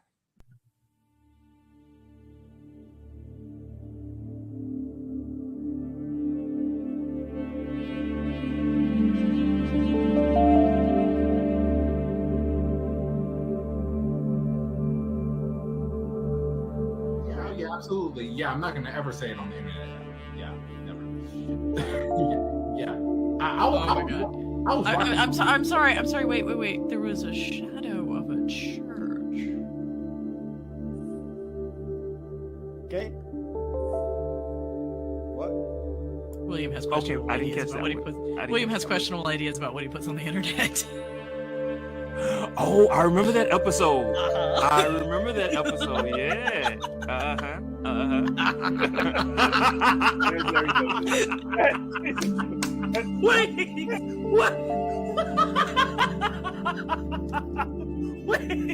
Yeah, absolutely. Yeah, I'm not gonna ever say it on the internet. Yeah, never. Yeah. I'm sorry. Wait. There was a shadow of a church. Okay. What? William has questionable ideas about what he puts. William has questionable ideas about what he puts on the internet. Oh, I remember that episode. I remember that episode. Yeah. Wait. What? Wait.